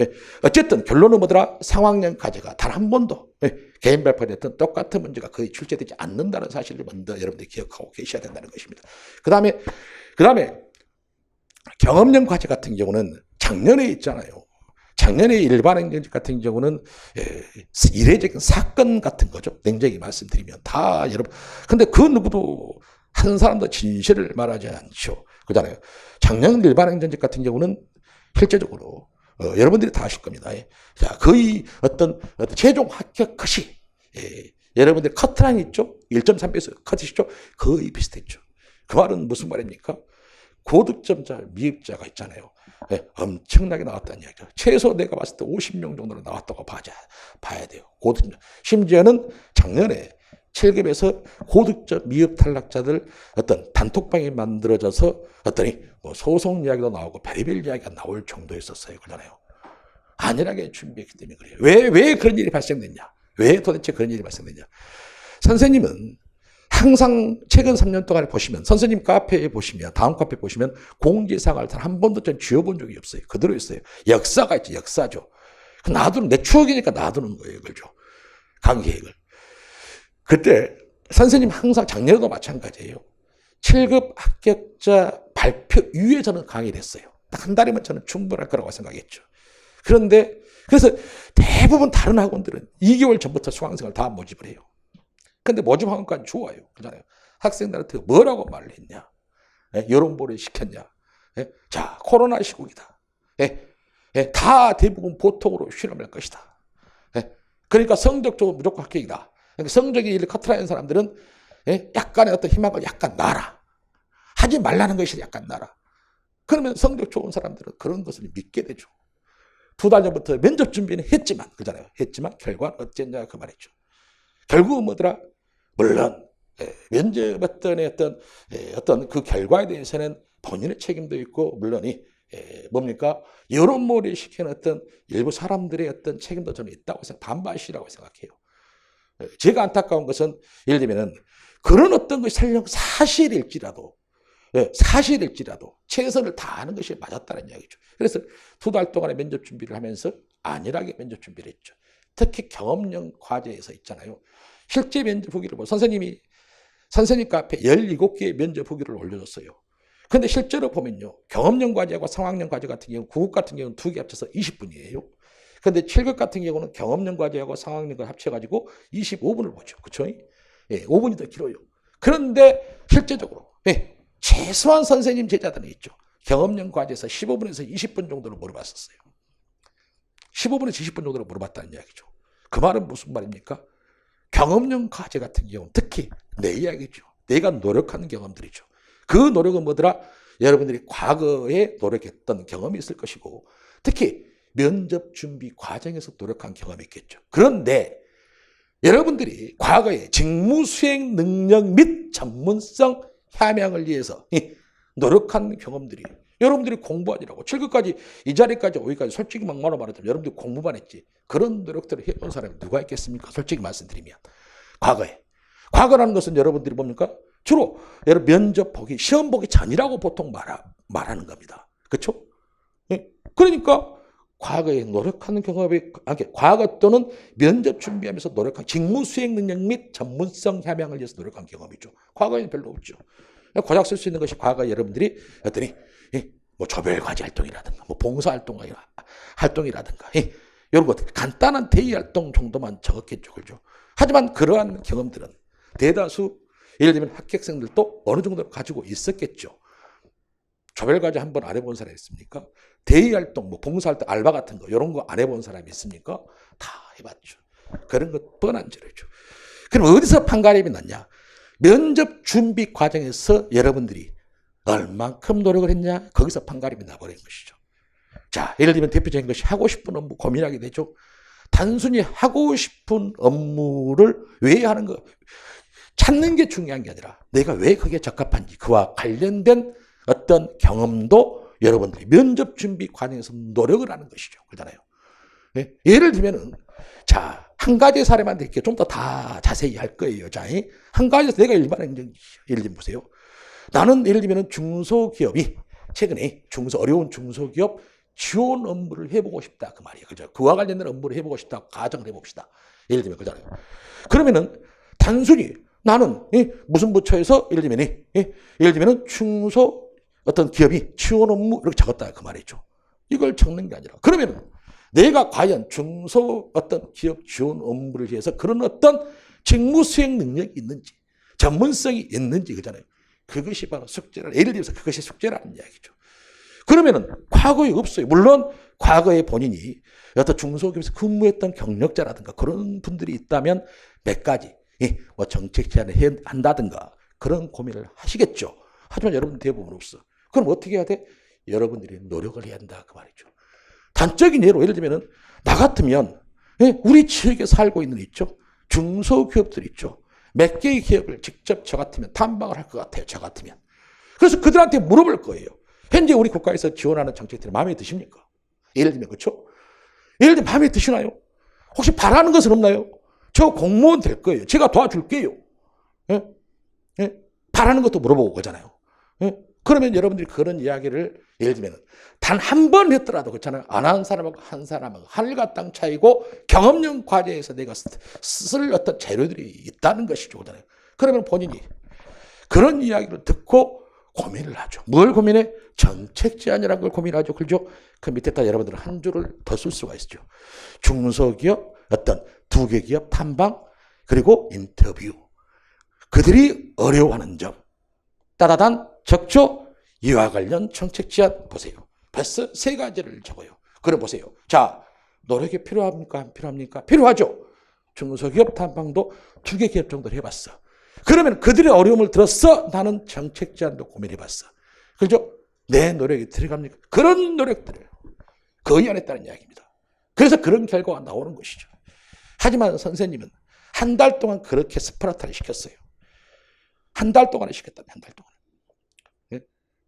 예, 어쨌든 결론은 뭐더라? 상황령 과제가 단 한 번도 개인 발표됐던 똑같은 문제가 거의 출제되지 않는다는 사실을 먼저 여러분들이 기억하고 계셔야 된다는 것입니다. 그 다음에 경험령 과제 같은 경우는 작년에 있잖아요. 작년에 일반행정직 같은 경우는 이례적인 사건 같은 거죠. 냉정히 말씀드리면 다 여러분. 근데 그 누구도 한 사람도 진실을 말하지 않죠. 그잖아요. 작년 일반행정직 같은 경우는 실제적으로 여러분들이 다 아실 겁니다. 자, 거의 어떤 최종 합격 컷이 여러분들 커트라인 있죠? 1.3배수 컷이죠? 거의 비슷했죠. 그 말은 무슨 말입니까? 고득점자, 미흡자가 있잖아요. 엄청나게 나왔다는 이야기죠. 최소 내가 봤을 때 50명 정도는 나왔다고 봐야 돼요. 고득점. 심지어는 작년에 7급에서 고득점 미흡 탈락자들 어떤 단톡방이 만들어져서 뭐 소송 이야기도 나오고 별의별 이야기가 나올 정도였었어요. 그러잖아요. 안일하게 준비했기 때문에 그래요. 왜 그런 일이 발생됐냐? 왜 도대체 그런 일이 발생됐냐? 선생님은 항상 최근 3년 동안에 보시면 선생님 카페에 보시면 다음 카페 보시면 공지사항을 단 한 번도 전 지워본 적이 없어요. 그대로 있어요. 역사가 있죠. 역사죠. 놔두는 내 추억이니까 놔두는 거예요. 그죠? 강의계획을. 그때 선생님 항상 작년에도 마찬가지예요. 7급 합격자 발표 이후에 저는 강의를 했어요. 딱 한 달이면 저는 충분할 거라고 생각했죠. 그런데 그래서 대부분 다른 학원들은 2개월 전부터 수강생을 다 모집을 해요. 근데 모집 학원까지 좋아요. 그잖아요. 학생들한테 뭐라고 말을 했냐? 여론보를 시켰냐? 자, 코로나 시국이다. 다 대부분 보통으로 실험할 것이다. 그러니까 성적적으로 무조건 합격이다. 그러니까 성적이 커트라인 사람들은 약간의 어떤 희망을 약간 놔라. 하지 말라는 것이 약간 놔라. 그러면 성적 좋은 사람들은 그런 것을 믿게 되죠. 2달 전부터 면접 준비는 했지만, 그잖아요. 했지만 결과는 어쨌냐 그 말이죠. 결국은 뭐더라? 물론 면접했던 어떤 그 결과에 대해서는 본인의 책임도 있고 물론이 뭡니까? 여론몰이 시키는 어떤 일부 사람들의 어떤 책임도 저는 있다고 반반이라고 생각해요. 제가 안타까운 것은 예를 들면은 그런 어떤 것이 설령 사실일지라도 최선을 다하는 것이 맞았다는 이야기죠. 그래서 2달 동안의 면접 준비를 하면서 안일하게 면접 준비를 했죠. 특히 경험형 과제에서 있잖아요. 실제 면접 후기를 선생님 카페 17개의 면접 후기를 올려줬어요. 근데 실제로 보면요. 경험형 과제하고 상황형 과제 같은 경우, 9급 같은 경우는 2개 합쳐서 20분이에요. 근데 7급 같은 경우는 경험형 과제하고 상황형 과제 합쳐가지고 25분을 보죠. 그쵸? 5분이 더 길어요. 그런데 실제적으로, 최소한 선생님 제자들은 있죠. 경험형 과제에서 15분에서 20분 정도를 물어봤었어요. 15분에서 20분 정도를 물어봤다는 이야기죠. 그 말은 무슨 말입니까? 경험형 과제 같은 경우는 특히 내 이야기죠. 내가 노력하는 경험들이죠. 그 노력은 뭐더라? 여러분들이 과거에 노력했던 경험이 있을 것이고 특히 면접 준비 과정에서 노력한 경험이 있겠죠. 그런데 여러분들이 과거에 직무 수행 능력 및 전문성 향양을 위해서 노력한 경험들이 여러분들이 공부하느라고 7급까지 이 자리까지 오기까지 솔직히 막말로 말하자면 여러분들이 공부만 했지 그런 노력들을 해본 사람이 누가 있겠습니까? 솔직히 말씀드리면 과거라는 것은 여러분들이 뭡니까? 주로 여러분 면접 보기 시험 보기 전이라고 보통 말하는 겁니다. 그렇죠? 그러니까 과거에 노력하는 경험이 과거 또는 면접 준비하면서 노력한 직무 수행 능력 및 전문성 향양을 위해서 노력한 경험이죠. 과거에는 별로 없죠. 고작 쓸 수 있는 것이 과거 여러분들이 했더니 뭐 조별과제 활동이라든가 뭐 봉사활동이라든가 이런 것들 간단한 대의활동 정도만 적었겠죠. 그렇죠? 하지만 그러한 경험들은 대다수 예를 들면 합격생들도 어느 정도 가지고 있었겠죠. 조별과제 한번 안 해본 사람이 있습니까? 대의활동, 뭐 봉사활동, 알바 같은 거 이런 거 안 해본 사람이 있습니까? 다 해봤죠. 그런 것 뻔한 죄죠. 그럼 어디서 판가름이 났냐? 면접 준비 과정에서 여러분들이 얼만큼 노력을 했냐? 거기서 판가름이 나버린 것이죠. 자, 예를 들면 대표적인 것이 하고 싶은 업무 고민하게 되죠. 단순히 하고 싶은 업무를 왜 하는 거 찾는 게 중요한 게 아니라 내가 왜 그게 적합한지 그와 관련된 어떤 어떤 경험도 여러분들이 면접 준비 과정에서 노력을 하는 것이죠. 그렇잖아요. 예? 예를 들면은, 자, 한 가지 사례만 이렇게 좀 더 다 자세히 할 거예요. 자, 한 가지에서 내가 일반 행정, 예를 들면 보세요. 나는 예를 들면 중소기업이 최근에 어려운 중소기업 지원 업무를 해보고 싶다. 그 말이에요. 그죠? 그와 관련된 업무를 해보고 싶다. 가정을 해봅시다. 예를 들면, 그잖아요. 그러면은 단순히 나는 무슨 부처에서 예를 들면 중소 어떤 기업이 지원 업무 이렇게 적었다. 그 말이죠. 이걸 적는 게 아니라. 그러면은 내가 과연 중소 어떤 기업 지원 업무를 위해서 그런 어떤 직무 수행 능력이 있는지, 전문성이 있는지, 그잖아요. 그것이 바로 숙제를, 예를 들어서 그것이 숙제라는 이야기죠. 그러면은 과거에 없어요. 물론 과거에 본인이 어떤 중소기업에서 근무했던 경력자라든가 그런 분들이 있다면 몇 가지 뭐 정책 제안을 한다든가 그런 고민을 하시겠죠. 하지만 여러분 대부분 없어. 그럼 어떻게 해야 돼? 여러분들이 노력을 해야 한다 그 말이죠. 단적인 예로 예를 들면은 나 같으면 우리 지역에 살고 있는 있죠. 중소기업들 있죠. 몇 개의 기업을 직접 저 같으면 탐방을 할 것 같아요. 저 같으면. 그래서 그들한테 물어볼 거예요. 현재 우리 국가에서 지원하는 정책들이 마음에 드십니까? 예를 들면 그렇죠? 예를 들면 마음에 드시나요? 혹시 바라는 것은 없나요? 저 공무원 될 거예요. 제가 도와줄게요. 예? 예? 바라는 것도 물어보고 그러잖아요. 예? 그러면 여러분들이 그런 이야기를 예를 들면 단 한 번 했더라도 그렇잖아요. 안 한 사람하고 한 사람하고 하늘과 땅 차이고 경험형 과제에서 내가 쓸 어떤 재료들이 있다는 것이죠. 그러잖아요. 그러면 본인이 그런 이야기를 듣고 고민을 하죠. 뭘 고민해? 정책 제안이라는 걸 고민하죠. 그렇죠? 그 밑에다 여러분들은 한 줄을 더 쓸 수가 있죠. 중소기업, 어떤 두개 기업 탐방, 그리고 인터뷰. 그들이 어려워하는 점. 따다단 적죠? 이와 관련 정책 제안 보세요. 벌써 3가지를 적어요. 그럼 보세요. 자, 노력이 필요합니까? 안 필요합니까? 필요하죠. 중소기업 탐방도 2개 기업 정도를 해봤어. 그러면 그들의 어려움을 들었어. 나는 정책 제안도 고민해봤어. 그렇죠? 내 노력이 들어갑니까? 그런 노력들을 거의 안 했다는 이야기입니다. 그래서 그런 결과가 나오는 것이죠. 하지만 선생님은 한 달 동안 그렇게 스파르타를 시켰어요. 한 달 동안에 시켰다면 한 달 동안.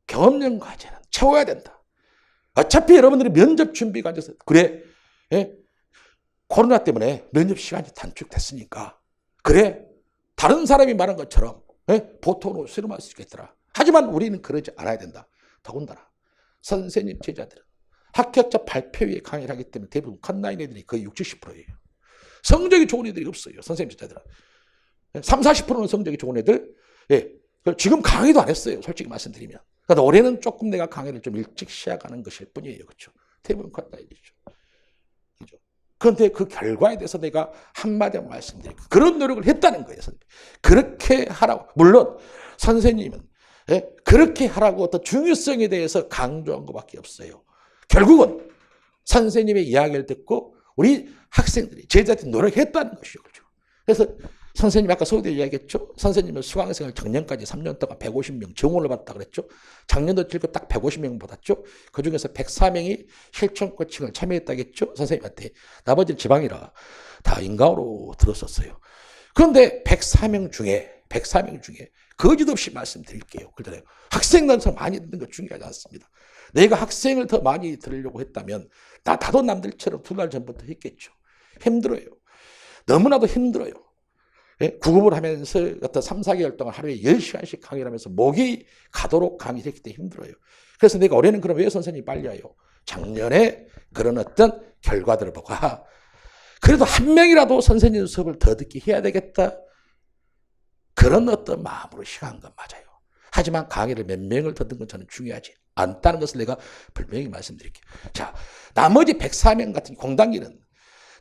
경험형 과제는 채워야 된다. 어차피 여러분들이 면접 준비 과정에서 그래 코로나 때문에 면접 시간이 단축됐으니까 그래 다른 사람이 말한 것처럼 보통으로 수렴할 수 있겠더라. 하지만 우리는 그러지 않아야 된다. 더군다나 선생님 제자들은 합격자 발표위에 강의를 하기 때문에 대부분 컷라인 애들이 거의 60, 70%예요. 성적이 좋은 애들이 없어요. 선생님 제자들은. 30, 40%는 성적이 좋은 애들. 지금 강의도 안 했어요. 솔직히 말씀드리면. 그러니까 올해는 조금 내가 강의를 좀 일찍 시작하는 것일 뿐이에요. 그렇죠? 대부분 컷라인이죠. 그렇죠? 그런데 그 결과에 대해서 내가 한마디만 말씀드릴게요. 그런 노력을 했다는 거예요. 선생님. 그렇게 하라고. 물론 선생님은 그렇게 하라고 어떤 중요성에 대해서 강조한 것밖에 없어요. 결국은 선생님의 이야기를 듣고 우리 학생들이 제자들이 노력했다는 것이죠. 그렇죠? 그래서 선생님 아까 서울대 이야기했죠. 선생님은 수강생을 작년까지 3년 동안 150명 정원을 받았다 그랬죠. 작년도 들고 딱 150명 받았죠. 그중에서 104명이 실천 코칭을 참여했다겠죠. 선생님한테. 나머지는 지방이라 다 인강으로 들었었어요. 그런데 104명 중에 거짓 없이 말씀드릴게요. 그러잖아요. 학생 단서 많이 듣는 것 중요하지 않습니다. 내가 학생을 더 많이 들으려고 했다면 나도 남들처럼 2달 전부터 했겠죠. 힘들어요. 너무나도 힘들어요. 구급을 하면서 어떤 3, 4개월 동안 하루에 10시간씩 강의를 하면서 목이 가도록 강의를 했기 때문에 힘들어요. 그래서 내가 올해는 그럼 왜 선생님이 빨리 와요? 작년에 그런 어떤 결과들을 보고 그래도 한 명이라도 선생님 수업을 더 듣게 해야 되겠다. 그런 어떤 마음으로 시작한 건 맞아요. 하지만 강의를 몇 명을 듣는 건 저는 중요하지 않다는 것을 내가 분명히 말씀드릴게요. 자, 나머지 104명 같은 공단기는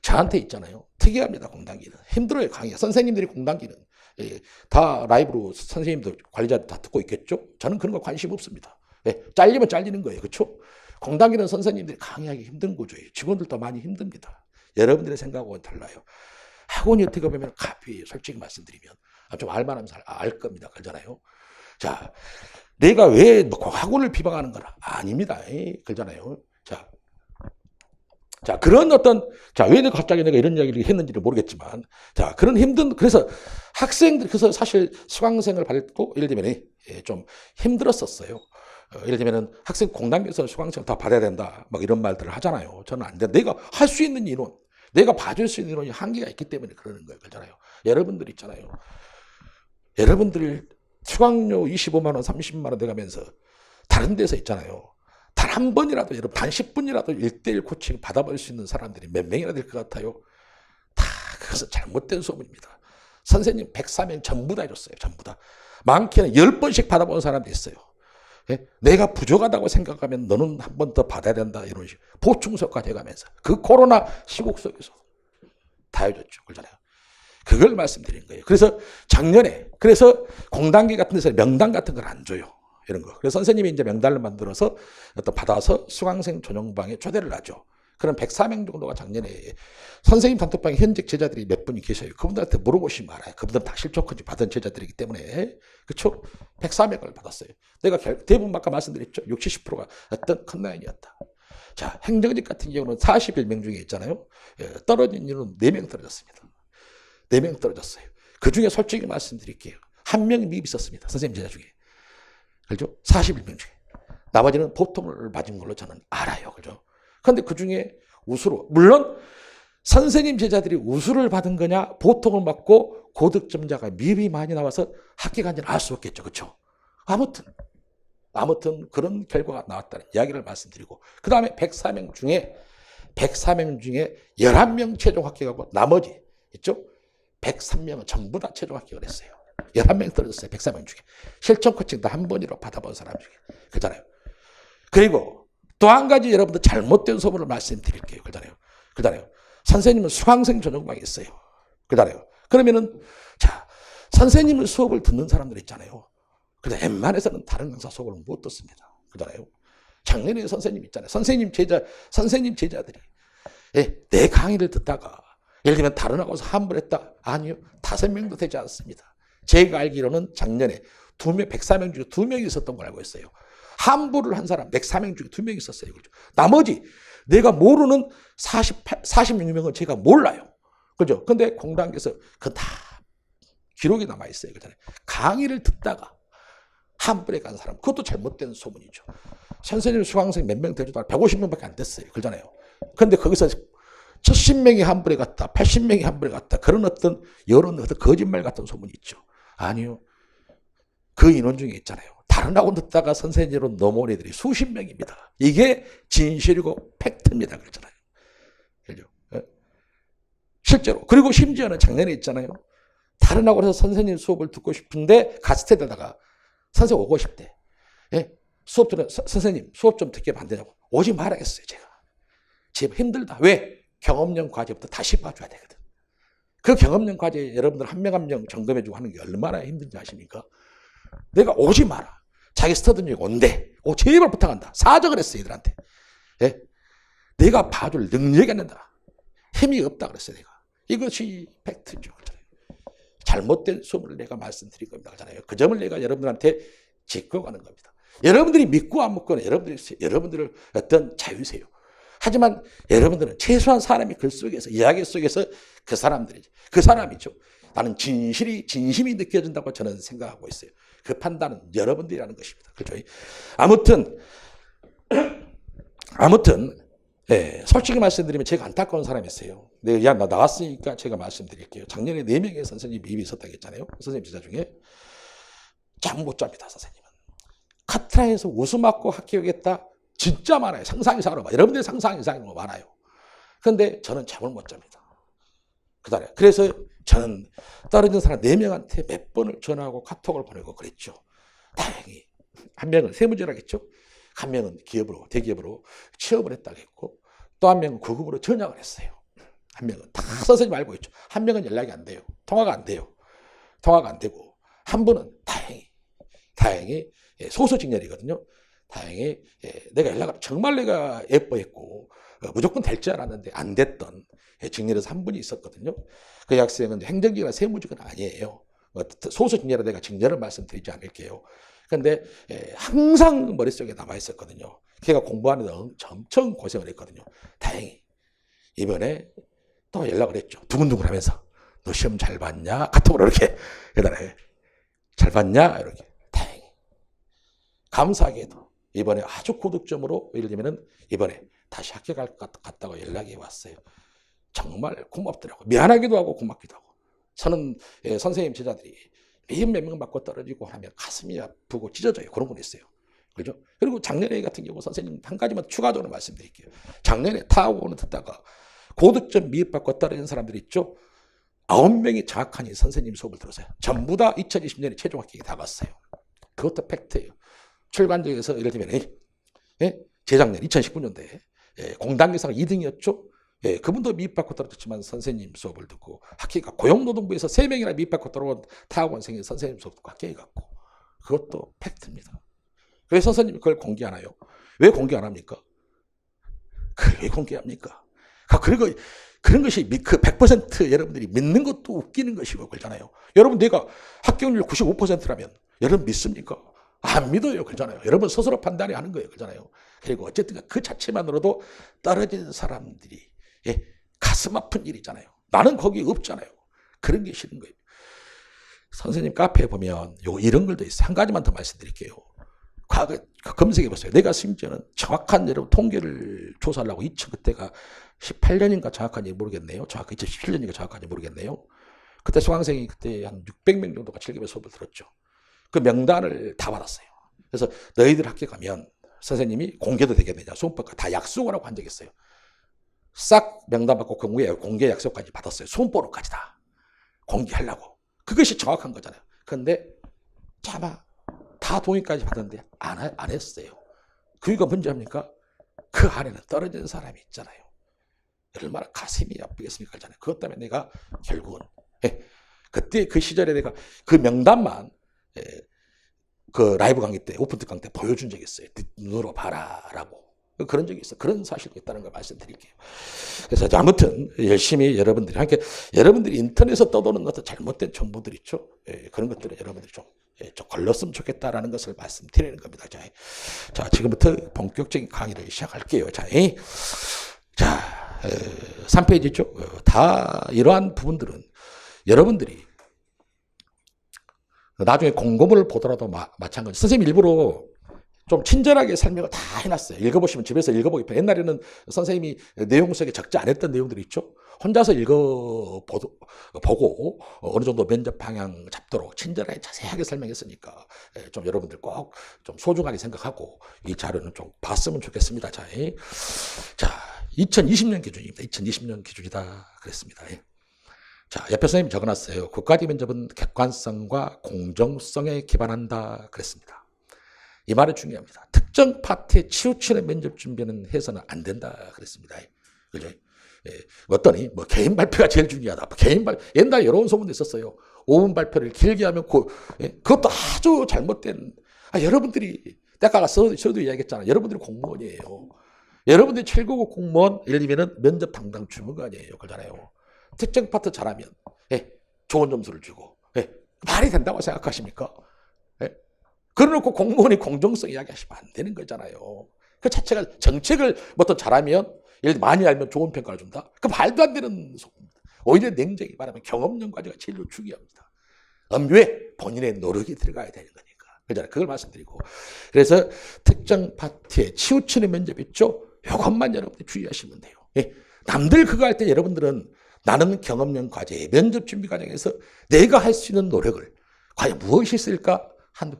저한테 있잖아요. 특이합니다. 공단기는. 힘들어요. 강의가. 선생님들이 공단기는. 다 라이브로 선생님들, 관리자들 다 듣고 있겠죠? 저는 그런 거 관심 없습니다. 잘리면 잘리는 거예요. 그렇죠? 공단기는 선생님들이 강의하기 힘든 구조예요. 직원들도 많이 힘듭니다. 여러분들의 생각하고는 달라요. 학원이 어떻게 보면 카피예요. 솔직히 말씀드리면. 좀 알만하면서 알 겁니다. 그러잖아요. 자, 내가 왜 학원을 비방하는 거라? 아닙니다. 그러잖아요. 자, 그런 어떤, 왜 갑자기 내가 이런 이야기를 했는지를 모르겠지만, 자, 그런 그래서 학생들, 그래서 사실 수강생을 받고, 예를 들면 좀 힘들었었어요. 예를 들면 학생 공단에서 수강생을 다 받아야 된다. 막 이런 말들을 하잖아요. 저는 안 돼. 내가 할 수 있는 인원, 내가 봐줄 수 있는 인원이 한계가 있기 때문에 그러는 거예요. 그렇잖아요. 여러분들 있잖아요. 여러분들 수강료 25만 원, 30만 원 돼가면서 다른 데서 있잖아요. 단 한 번이라도, 여러분, 단 10분이라도 1대1 코칭 받아볼 수 있는 사람들이 몇 명이나 될 것 같아요? 다 그것은 잘못된 소문입니다. 선생님 104명 전부 다 해줬어요. 전부 다. 많게는 10번씩 받아본 사람도 있어요. 예? 내가 부족하다고 생각하면 너는 한 번 더 받아야 된다. 이런 식으로. 보충서까지 해가면서. 그 코로나 시국 속에서 다 해줬죠. 그렇잖아요. 그걸 말씀드린 거예요. 그래서 작년에, 그래서 공단계 같은 데서 명단 같은 걸 안 줘요. 이런 거. 그래서 선생님이 이제 명단을 만들어서 어떤 받아서 수강생 전용방에 초대를 하죠. 그럼 104명 정도가 작년에 선생님 단톡방에 현직 제자들이 몇 분이 계셔요. 그분들한테 물어보시면 알아요. 그분들은 다 실적까지 받은 제자들이기 때문에. 그렇죠? 104명을 받았어요. 내가 대부분 아까 말씀드렸죠. 60, 70%가 어떤 큰 라인이었다. 자, 행정직 같은 경우는 41명 중에 있잖아요. 떨어진 이유는 4명 떨어졌습니다. 4명 떨어졌어요. 그 중에 솔직히 말씀드릴게요. 한 명이 미흡 있었습니다. 선생님 제자 중에. 그렇죠? 41명 중에. 나머지는 보통을 맞은 걸로 저는 알아요. 그죠? 그런데 그 중에 우수로, 물론 선생님 제자들이 우수를 받은 거냐, 보통을 맞고 고득점자가 미흡이 많이 나와서 합격한지는 알 수 없겠죠. 그렇죠? 아무튼 그런 결과가 나왔다는 이야기를 말씀드리고, 그 다음에 104명 중에 11명 최종 합격하고 나머지 있죠? 103명은 전부 다 최종 합격을 했어요. 11명 떨어졌어요. 104명 중에. 실전 코칭도 한 번이라도 받아본 사람 중에. 그잖아요. 그리고 또 한 가지 여러분들 잘못된 소문을 말씀드릴게요. 그잖아요. 선생님은 수강생 전용방이 있어요. 그잖아요. 그러면은, 자, 선생님의 수업을 듣는 사람들 있잖아요. 근데 웬만해서는 다른 강사 수업을 못 듣습니다. 그잖아요. 작년에 선생님 있잖아요. 선생님 제자들이 내 강의를 듣다가 예를 들면 다른 학원에서 환불했다. 아니요. 5명도 되지 않습니다. 제가 알기로는 작년에 104명 중에 2명이 있었던 걸 알고 있어요. 환불을 한 사람 104명 중에 2명이 있었어요. 그렇죠? 나머지 내가 모르는 46명은 제가 몰라요. 그죠? 근데 공단계에서 그 다 기록이 남아있어요. 그렇잖아요. 강의를 듣다가 환불에 간 사람, 그것도 잘못된 소문이죠. 선생님 수강생 몇 명 되지도 않아요. 150명밖에 안 됐어요. 그렇잖아요. 근데 거기서 70명이 환불에 갔다, 80명이 환불에 갔다, 그런 어떤 여론, 어떤 거짓말 같은 소문이 있죠. 아니요. 그 인원 중에 있잖아요. 다른 학원 듣다가 선생님으로 넘어온 애들이 수십 명입니다. 이게 진실이고 팩트입니다. 그렇잖아요. 그죠? 실제로. 그리고 심지어는 작년에 있잖아요. 다른 학원에서 선생님 수업을 듣고 싶은데 갔을 때다가 선생님 오고 싶대. 수업 들어 선생님 수업 좀 듣게 안 되냐고. 오지 말아야겠어요. 제가. 지금 힘들다. 왜? 경험형 과제부터 다시 봐줘야 되거든. 그 경험형 과제 여러분들 한 명 한 명 점검해주고 하는 게 얼마나 힘든지 아십니까? 내가 오지 마라. 자기 스터디 중에 온대. 제발 부탁한다. 사정을 했어, 얘들한테. 내가 봐줄 능력이 안 된다. 힘이 없다 그랬어요, 내가. 이것이 팩트죠. 잘못된 소문을 내가 말씀드린 겁니다. 그 점을 내가 여러분들한테 짚고 가는 겁니다. 여러분들이 믿고 안 믿고는 여러분들을 어떤 자유세요. 하지만 여러분들은 최소한 사람이 글 속에서, 이야기 속에서 그 사람이죠. 나는 진심이 느껴진다고 저는 생각하고 있어요. 그 판단은 여러분들이라는 것입니다. 그렇죠? 아무튼, 솔직히 말씀드리면 제가 안타까운 사람이 있어요. 나 나왔으니까 제가 말씀드릴게요. 작년에 4명의 선생님이 미입이 있었다고 했잖아요. 선생님 제자 중에. 잠 못 잡니다, 선생님은. 카트라에서 웃음 맞고 합격했다. 진짜 많아요. 상상 이상으로. 여러분들 상상 이상으로 많아요. 그런데 저는 잠을 못 잡니다. 그래서 저는 떨어진 사람 4명한테 몇 번을 전화하고 카톡을 보내고 그랬죠. 다행히. 한 명은 세무제라겠죠. 한 명은 대기업으로 취업을 했다고 했고, 또 한 명은 고급으로 전향을 했어요. 한 명은 다 선생님 알고 있죠. 한 명은 연락이 안 돼요. 통화가 안 되고, 한 분은 다행히 소수직렬이거든요. 다행히 정말 내가 예뻐했고 무조건 될 줄 알았는데 안 됐던 직렬에서 한 분이 있었거든요. 그 학생은 행정직이나 세무직은 아니에요. 소수직렬에 내가 직렬을 말씀드리지 않을게요. 그런데 항상 머릿속에 남아 있었거든요. 걔가 공부하는데 엄청 고생을 했거든요. 다행히 이번에 또 연락을 했죠. 두근두근 하면서 너 시험 잘 봤냐? 카톡으로 이렇게 잘 봤냐? 이렇게. 다행히 감사하게도 이번에 아주 고득점으로 예를 들면 이번에 다시 학교 갈 것 같다고 연락이 왔어요. 정말 고맙더라고요. 미안하기도 하고 고맙기도 하고. 저는 선생님 제자들이 몇 명 맞고 떨어지고 하면 가슴이 아프고 찢어져요. 그런 건 있어요. 그죠? 그리고 작년에 같은 경우 선생님 한 가지만 추가적으로 말씀드릴게요. 작년에 타학원을 듣다가 고득점 미흡받고 떨어진 사람들이 있죠. 9명이 정확하니 선생님 수업을 들었어요. 전부 다 2020년에 최종 합격이 다 갔어요. 그것도 팩트예요. 출간적에서 예를 들면 재작년 2019년도에 공단계사가 2등이었죠. 그분도 미입받고 떨어졌지만 선생님 수업을 듣고 학회가 고용노동부에서 3명이나 미입받고 떨어온 타학원생이 선생님 수업 듣고 학회에 갔고 그것도 팩트입니다. 왜 선생님이 그걸 공개 안 해요? 왜 공개 안 합니까? 그걸 왜 공개합니까? 그리고 그런 것이 그 100% 여러분들이 믿는 것도 웃기는 것이고 그러잖아요. 여러분 내가 합격률 95%라면 여러분 믿습니까? 안 믿어요. 그러잖아요. 여러분 스스로 판단이 하는 거예요. 그러잖아요. 그리고 어쨌든 그 자체만으로도 떨어진 사람들이 가슴 아픈 일이잖아요. 나는 거기 없잖아요. 그런 게 싫은 거예요. 선생님 카페에 보면 이런 글도 있어요. 한 가지만 더 말씀드릴게요. 과거 검색해 보세요. 내가 심지어는 정확한 여러분 통계를 조사하려고 그때가 18년인가 정확한지 모르겠네요. 정확히 2017년인가 정확한지 모르겠네요. 그때 수강생이 그때 한 600명 정도가 7개월 수업을 들었죠. 그 명단을 다 받았어요. 그래서 너희들 학교 가면 선생님이 공개도 되겠느냐 수험법과 다 약속을 하고 한 적이 있어요. 싹 명단 받고 공개 약속까지 받았어요. 수험번호까지 다 공개하려고. 그것이 정확한 거잖아요. 그런데 차마 다 동의까지 받았는데 안 했어요. 그게 문제입니까? 그 안에는 떨어진 사람이 있잖아요. 얼마나 가슴이 아프겠습니까? 그것 때문에 내가 결국은 그때 그 시절에 내가 그 명단만 그 라이브 강의 때 오픈특 강의 때 보여준 적이 있어요. 눈으로 봐라라고. 그런 적이 있어요. 그런 사실도 있다는 걸 말씀드릴게요. 그래서 아무튼 열심히 여러분들이 함께 여러분들이 인터넷에서 떠도는 어떤 잘못된 정보들 있죠. 그런 것들은 여러분들이 좀 걸렀으면 좋겠다라는 것을 말씀드리는 겁니다. 자, 지금부터 본격적인 강의를 시작할게요. 자, 3페이지 있죠. 다 이러한 부분들은 여러분들이 나중에 공고문을 보더라도 마찬가지. 선생님 일부러 좀 친절하게 설명을 다 해놨어요. 읽어보시면 집에서 읽어보기 편해요. 옛날에는 선생님이 내용 속에 적지 않았던 내용들이 있죠. 혼자서 읽어보고 어느 정도 면접 방향 잡도록 친절하게 자세하게 설명했으니까 좀 여러분들 꼭 좀 소중하게 생각하고 이 자료는 좀 봤으면 좋겠습니다. 자, 2020년 기준입니다. 2020년 기준이다 그랬습니다. 자, 옆에 선생님이 적어놨어요. 국가직 면접은 객관성과 공정성에 기반한다 그랬습니다. 이 말이 중요합니다. 특정 파트에 치우치는 면접 준비는 해서는 안 된다 그랬습니다. 그죠? 어떠니? 개인 발표가 제일 중요하다. 옛날에 이런 소문도 있었어요. 5분 발표를 길게 하면 그것도 아주 잘못된. 여러분들이 내가 저도 이야기했잖아요. 여러분들이 공무원이에요. 여러분들이 최고급 공무원 예를 들면 면접 담당 주무관이에요. 그러잖아요. 특정 파트 잘하면 좋은 점수를 주고 말이 된다고 생각하십니까? 그래놓고 공무원이 공정성 이야기하시면 안 되는 거잖아요. 그 자체가 정책을 또 잘하면 예를 들어 많이 알면 좋은 평가를 준다. 그 말도 안 되는 소문입니다. 오히려 냉정히 말하면 경험력 과제가 제일 중요합니다. 왜? 본인의 노력이 들어가야 되는 거니까. 그잖아요. 그걸 말씀드리고. 그래서 특정 파트에 치우치는 면접 있죠? 이것만 여러분들이 주의하시면 돼요. 남들 그거 할 때 여러분들은 나는 경험력 과제, 면접 준비 과정에서 내가 할 수 있는 노력을 과연 무엇이 있을까?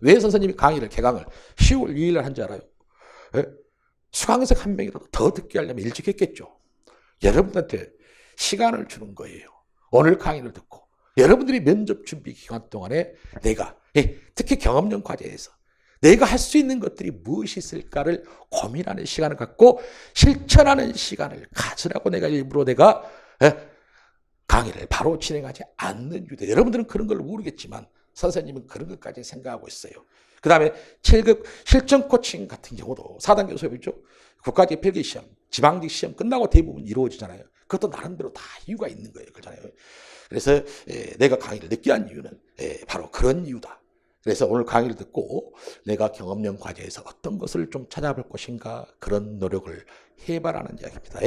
왜 선생님이 개강을 10월 2일 날 한 줄 알아요? 수강생 한 명이라도 더 듣게 하려면 일찍 했겠죠. 여러분한테 시간을 주는 거예요. 오늘 강의를 듣고 여러분들이 면접 준비 기간 동안에 내가 특히 경험력 과제에서 내가 할 수 있는 것들이 무엇이 있을까를 고민하는 시간을 갖고 실천하는 시간을 가지라고 일부러 강의를 바로 진행하지 않는 이유다. 여러분들은 그런 걸 모르겠지만 선생님은 그런 것까지 생각하고 있어요. 그 다음에 7급 실전 코칭 같은 경우도 4단계 수업이죠. 국가직 필기시험, 지방직 시험 끝나고 대부분 이루어지잖아요. 그것도 나름대로 다 이유가 있는 거예요. 그렇잖아요. 그래서 내가 강의를 늦게 한 이유는 바로 그런 이유다. 그래서 오늘 강의를 듣고 내가 경험력 과제에서 어떤 것을 좀 찾아볼 것인가 그런 노력을 해봐라는 이야기입니다.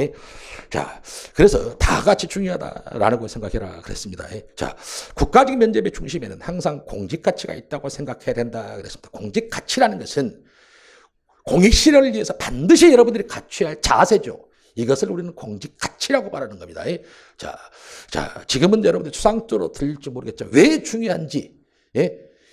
자, 그래서 다 같이 중요하다라는 걸 생각해라 그랬습니다. 자, 국가직 면접의 중심에는 항상 공직 가치가 있다고 생각해야 된다 그랬습니다. 공직 가치라는 것은 공익 실현을 위해서 반드시 여러분들이 갖춰야 할 자세죠. 이것을 우리는 공직 가치라고 말하는 겁니다. 자, 지금은 여러분들 추상적으로 들릴지 모르겠지만 왜 중요한지,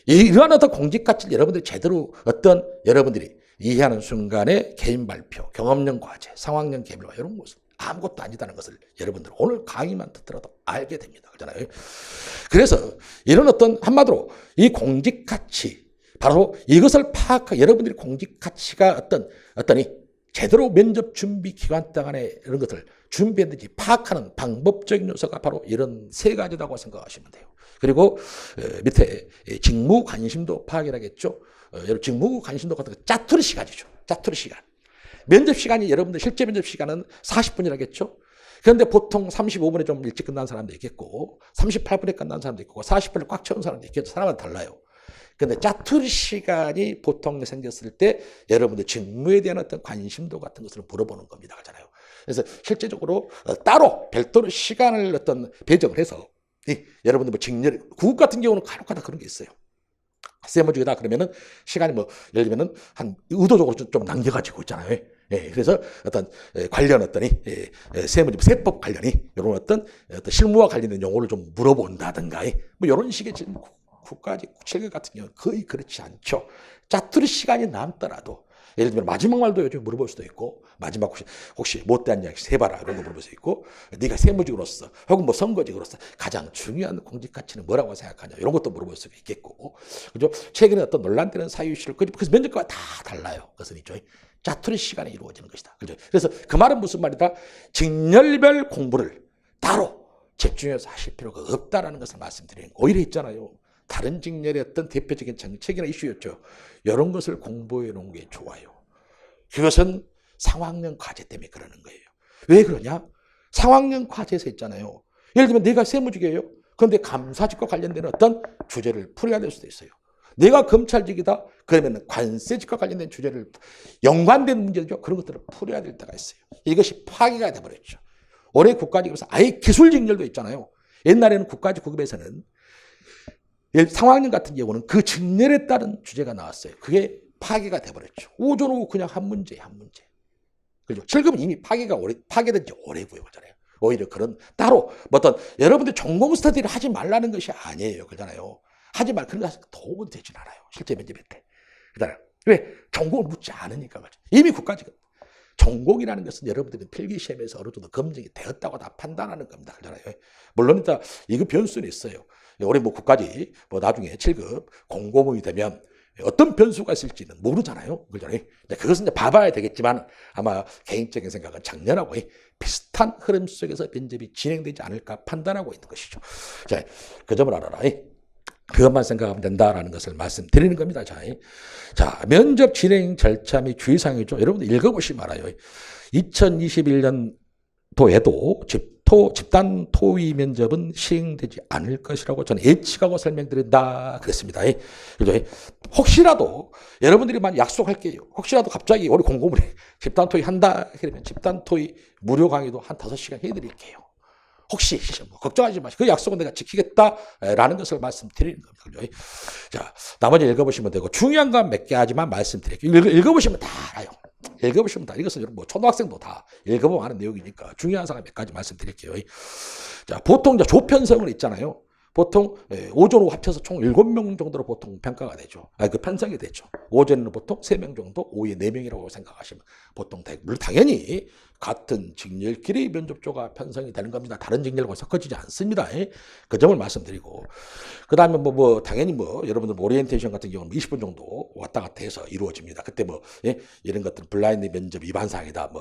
이러한 어떤 공직 가치를 여러분들이 제대로 어떤 여러분들이 이해하는 순간에 개인 발표, 경험형 과제, 상황형 개별화 이런 것은 아무것도 아니다는 것을 여러분들 오늘 강의만 듣더라도 알게 됩니다. 그렇잖아요. 그래서 이런 어떤 한마디로 이 공직 가치, 바로 이것을 파악하고 여러분들이 공직 가치가 어떠니 제대로 면접 준비 기간 동안에 이런 것을 준비했는지 파악하는 방법적인 요소가 바로 이런 세 가지라고 생각하시면 돼요. 그리고 밑에 직무 관심도 파악이라겠죠. 직무 관심도 같은 거 짜투리 시간이죠. 짜투리 시간. 면접 시간이 여러분들 실제 면접 시간은 40분이라겠죠. 그런데 보통 35분에 좀 일찍 끝난 사람도 있겠고 38분에 끝난 사람도 있고 40분에 꽉 채운 사람도 있겠죠. 사람마다 달라요. 그런데 짜투리 시간이 보통 생겼을 때 여러분들 직무에 대한 어떤 관심도 같은 것을 물어보는 겁니다. 그렇잖아요. 그래서 실제적으로 따로 별도로 시간을 어떤 배정을 해서 여러분들 뭐 직렬, 구급 같은 경우는 간혹가다 그런 게 있어요. 세무직이다 그러면은 시간이 뭐 예를 들면은 한 의도적으로 좀 남겨가지고 있잖아요. 그래서 어떤 관련 어떤 세무직 세법 관련이 이런 어떤 실무와 관련된 용어를 좀 물어본다든가 뭐 이런 식의 국가직 실격 같은 경우는 거의 그렇지 않죠. 짜투리 시간이 남더라도 예를 들면 마지막 말도 요즘 물어볼 수도 있고 마지막 혹시 못다한 이야기 해봐라 이런 거 물어볼 수 있고 네가 세무직으로서 혹은 뭐 선거직으로서 가장 중요한 공직 가치는 뭐라고 생각하냐 이런 것도 물어볼 수 있겠고 그죠? 최근에 어떤 논란되는 사유 이슈를 그래서 면접과 다 달라요. 그것은 있죠. 짜투리 시간에 이루어지는 것이다. 그죠? 그래서 그 말은 무슨 말이다? 직렬별 공부를 따로 집중해서 하실 필요가 없다라는 것을 말씀드리는 거. 오히려 있잖아요. 다른 직렬의 어떤 대표적인 정책이나 이슈였죠. 이런 것을 공부해 놓은 게 좋아요. 그것은 상황형 과제 때문에 그러는 거예요. 왜 그러냐? 상황형 과제에서 있잖아요. 예를 들면 내가 세무직이에요. 그런데 감사직과 관련된 어떤 주제를 풀어야 될 수도 있어요. 내가 검찰직이다. 그러면 관세직과 관련된 주제를 연관된 문제죠. 그런 것들을 풀어야 될 때가 있어요. 이것이 파기가 돼버렸죠. 올해 국가직에서 아예 기술직렬도 있잖아요. 옛날에는 국가직 구급에서는 상황형 같은 경우는 그 직렬에 따른 주제가 나왔어요. 그게 파기가 돼버렸죠. 오전 오후 그냥 한 문제. 그죠? 지금은 이미 파괴된 지 오래고요. 그잖아요. 오히려 그런 따로 뭐 어떤 여러분들 전공 스터디를 하지 말라는 것이 아니에요. 그잖아요. 하지 말 그런 거 도움은 되진 않아요. 실제 면접할 때. 그잖아요. 왜? 전공을 묻지 않으니까 그렇죠. 이미 국가직은 전공이라는 것은 여러분들은 필기시험에서 어느 정도 검증이 되었다고 다 판단하는 겁니다. 그잖아요. 물론 일단 이거 변수는 있어요. 올해 뭐 국가직 뭐 나중에 7급 공고문이 되면 어떤 변수가 있을지는 모르잖아요. 그잖아요. 그것은 이제 봐봐야 되겠지만 아마 개인적인 생각은 작년하고 비슷한 흐름 속에서 면접이 진행되지 않을까 판단하고 있는 것이죠. 자, 그 점을 알아라. 그것만 생각하면 된다라는 것을 말씀드리는 겁니다. 자, 면접 진행 절차 및 주의사항이죠. 여러분들 읽어보시면 알아요. 2021년도에도 집단 토의 면접은 시행되지 않을 것이라고 저는 예측하고 설명드린다 그랬습니다. 그죠? 혹시라도 여러분들이 만 약속할게요. 혹시라도 갑자기 우리 공고문에 집단 토의 한다 그러면 집단 토의 무료 강의도 한 5시간 해드릴게요. 혹시 뭐 걱정하지 마시고 그 약속은 내가 지키겠다라는 것을 말씀드리는 겁니다. 그죠? 자, 나머지 읽어보시면 되고 중요한 건 몇 개 하지만 말씀드릴게요. 읽어보시면 다 알아요. 읽어보시면 다 이것은 뭐 초등학생도 다 읽어보면 아는 내용이니까 중요한 사항 몇 가지 말씀드릴게요. 자, 보통 이제 조편성은 있잖아요. 보통 오전 오후 합쳐서 총 7명 정도로 보통 평가가 되죠. 그 편성이 되죠. 오전에는 보통 3명 정도, 오후에 4명이라고 생각하시면 보통 물론 당연히 같은 직렬끼리 면접조가 편성이 되는 겁니다. 다른 직렬과 섞어지지 않습니다. 그 점을 말씀드리고 그 다음에 당연히 여러분들 오리엔테이션 같은 경우는 20분 정도 왔다 갔다 해서 이루어집니다. 그때 이런 것들은 블라인드 면접 위반 사항이다.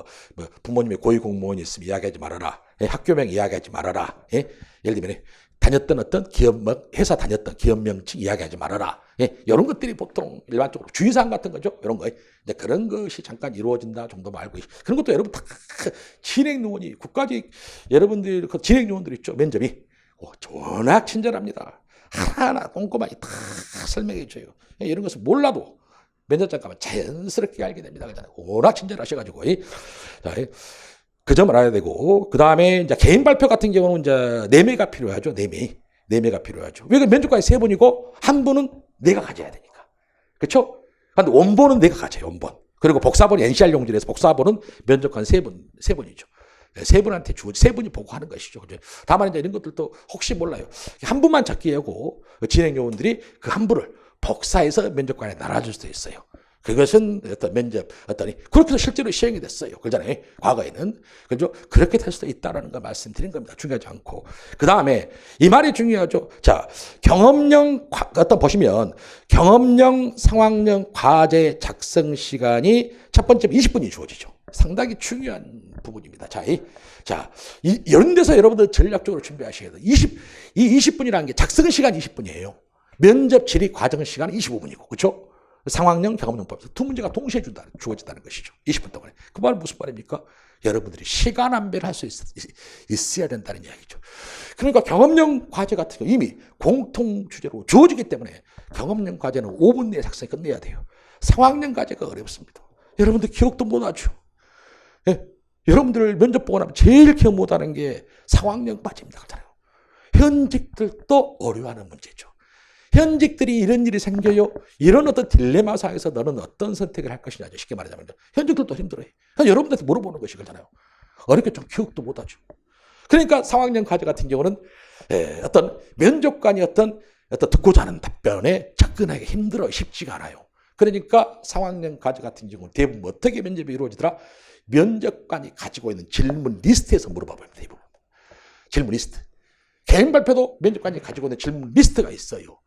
부모님의 고위 공무원이 있으면 이야기하지 말아라. 학교명 이야기하지 말아라. 예를 들면 다녔던 어떤 기업명, 회사 다녔던 기업명칭 이야기하지 말아라. 이런 것들이 보통 일반적으로 주의사항 같은 거죠. 이런 거. 이제 그런 것이 잠깐 이루어진다 정도만 알고 그런 것도 여러분 다 진행 요원이 국가직 여러분들 그 진행 요원들 있죠. 면접이 워낙 친절합니다. 하나하나 꼼꼼하게 다 설명해 줘요. 이런 것을 몰라도 면접장 가면 자연스럽게 알게 됩니다. 워낙 친절하셔가지고. 자, 그 점을 알아야 되고, 그 다음에 이제 개인 발표 같은 경우는 이제 4매가 필요하죠. 4매가 필요하죠. 왜 면접관이 3분이고, 한 분은 내가 가져야 되니까. 그렇죠? 근데 원본은 내가 가져요. 원본. 그리고 복사본이 NCR 용지에서 복사본은 면접관 세 분이죠. 세 분한테 세 분이 보고하는 것이죠. 다만 이제 이런 것들도 혹시 몰라요. 한 분만 적게 하고 진행 요원들이 그 한 분을 복사해서 면접관에 날아줄 수도 있어요. 그것은 어떤 면접, 그렇게 실제로 시행이 됐어요. 그러잖아요. 과거에는. 그죠? 그렇게 될 수도 있다는 걸 말씀드린 겁니다. 중요하지 않고. 그 다음에 이 말이 중요하죠. 자, 경험형, 보시면 경험형 상황형 과제 작성 시간이 첫 번째 20분이 주어지죠. 상당히 중요한 부분입니다. 이런 데서 여러분들 전략적으로 준비하셔야 돼요. 이 20분이라는 게 작성 시간 20분이에요. 면접 질의 과정 시간 25분이고, 그렇죠? 상황형, 경험형 법에서 두 문제가 동시에 주어진다는 것이죠. 20분 동안에. 그 말은 무슨 말입니까? 여러분들이 시간 안배를 할 수 있어야 된다는 이야기죠. 그러니까 경험형 과제 같은 경우 이미 공통 주제로 주어지기 때문에 경험형 과제는 5분 내에 작성이 끝내야 돼요. 상황형 과제가 어렵습니다. 여러분들 기억도 못하죠. 예? 여러분들 면접 보고 나면 제일 기억 못하는 게 상황형 과제입니다. 그렇잖아요. 현직들도 어려워하는 문제죠. 현직들이 이런 일이 생겨요. 이런 어떤 딜레마 상에서 너는 어떤 선택을 할 것이냐. 쉽게 말하자면 현직들도 힘들어요. 여러분들한테 물어보는 것이 그렇잖아요. 어렵게 좀 기억도 못하죠. 그러니까 상황형 과제 같은 경우는 어떤 면접관이 어떤 듣고자 하는 답변에 접근하기 힘들어요. 쉽지가 않아요. 그러니까 상황형 과제 같은 경우는 대부분 어떻게 면접이 이루어지더라? 면접관이 가지고 있는 질문 리스트에서 물어봐 봅니다. 대부분. 질문 리스트. 개인 발표도 면접관이 가지고 있는 질문 리스트가 있어요.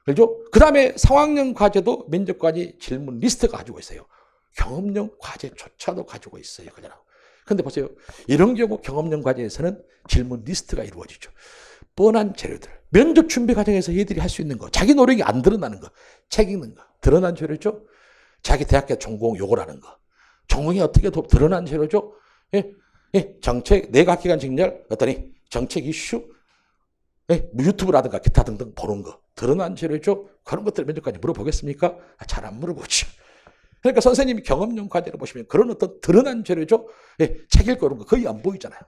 그렇죠? 그 다음에 상황형 과제도 면접관이 질문 리스트가 가지고 있어요. 경험형 과제조차도 가지고 있어요. 그런데 보세요. 이런 경우 경험형 과제에서는 질문 리스트가 이루어지죠. 뻔한 재료들. 면접 준비 과정에서 얘들이 할 수 있는 거. 자기 노력이 안 드러나는 거. 책 읽는 거. 드러난 재료죠. 자기 대학교 전공 요걸 하는 거. 전공이 어떻게 드러난 재료죠. 정책, 내각기관 직렬, 정책 이슈, 유튜브라든가 기타 등등 보는 거. 드러난 재료죠. 그런 것들 면접관이 물어보겠습니까? 잘 안 물어보죠. 그러니까 선생님이 경험용 과제를 보시면 그런 어떤 드러난 재료죠. 책 읽고 이런 거 거의 안 보이잖아요.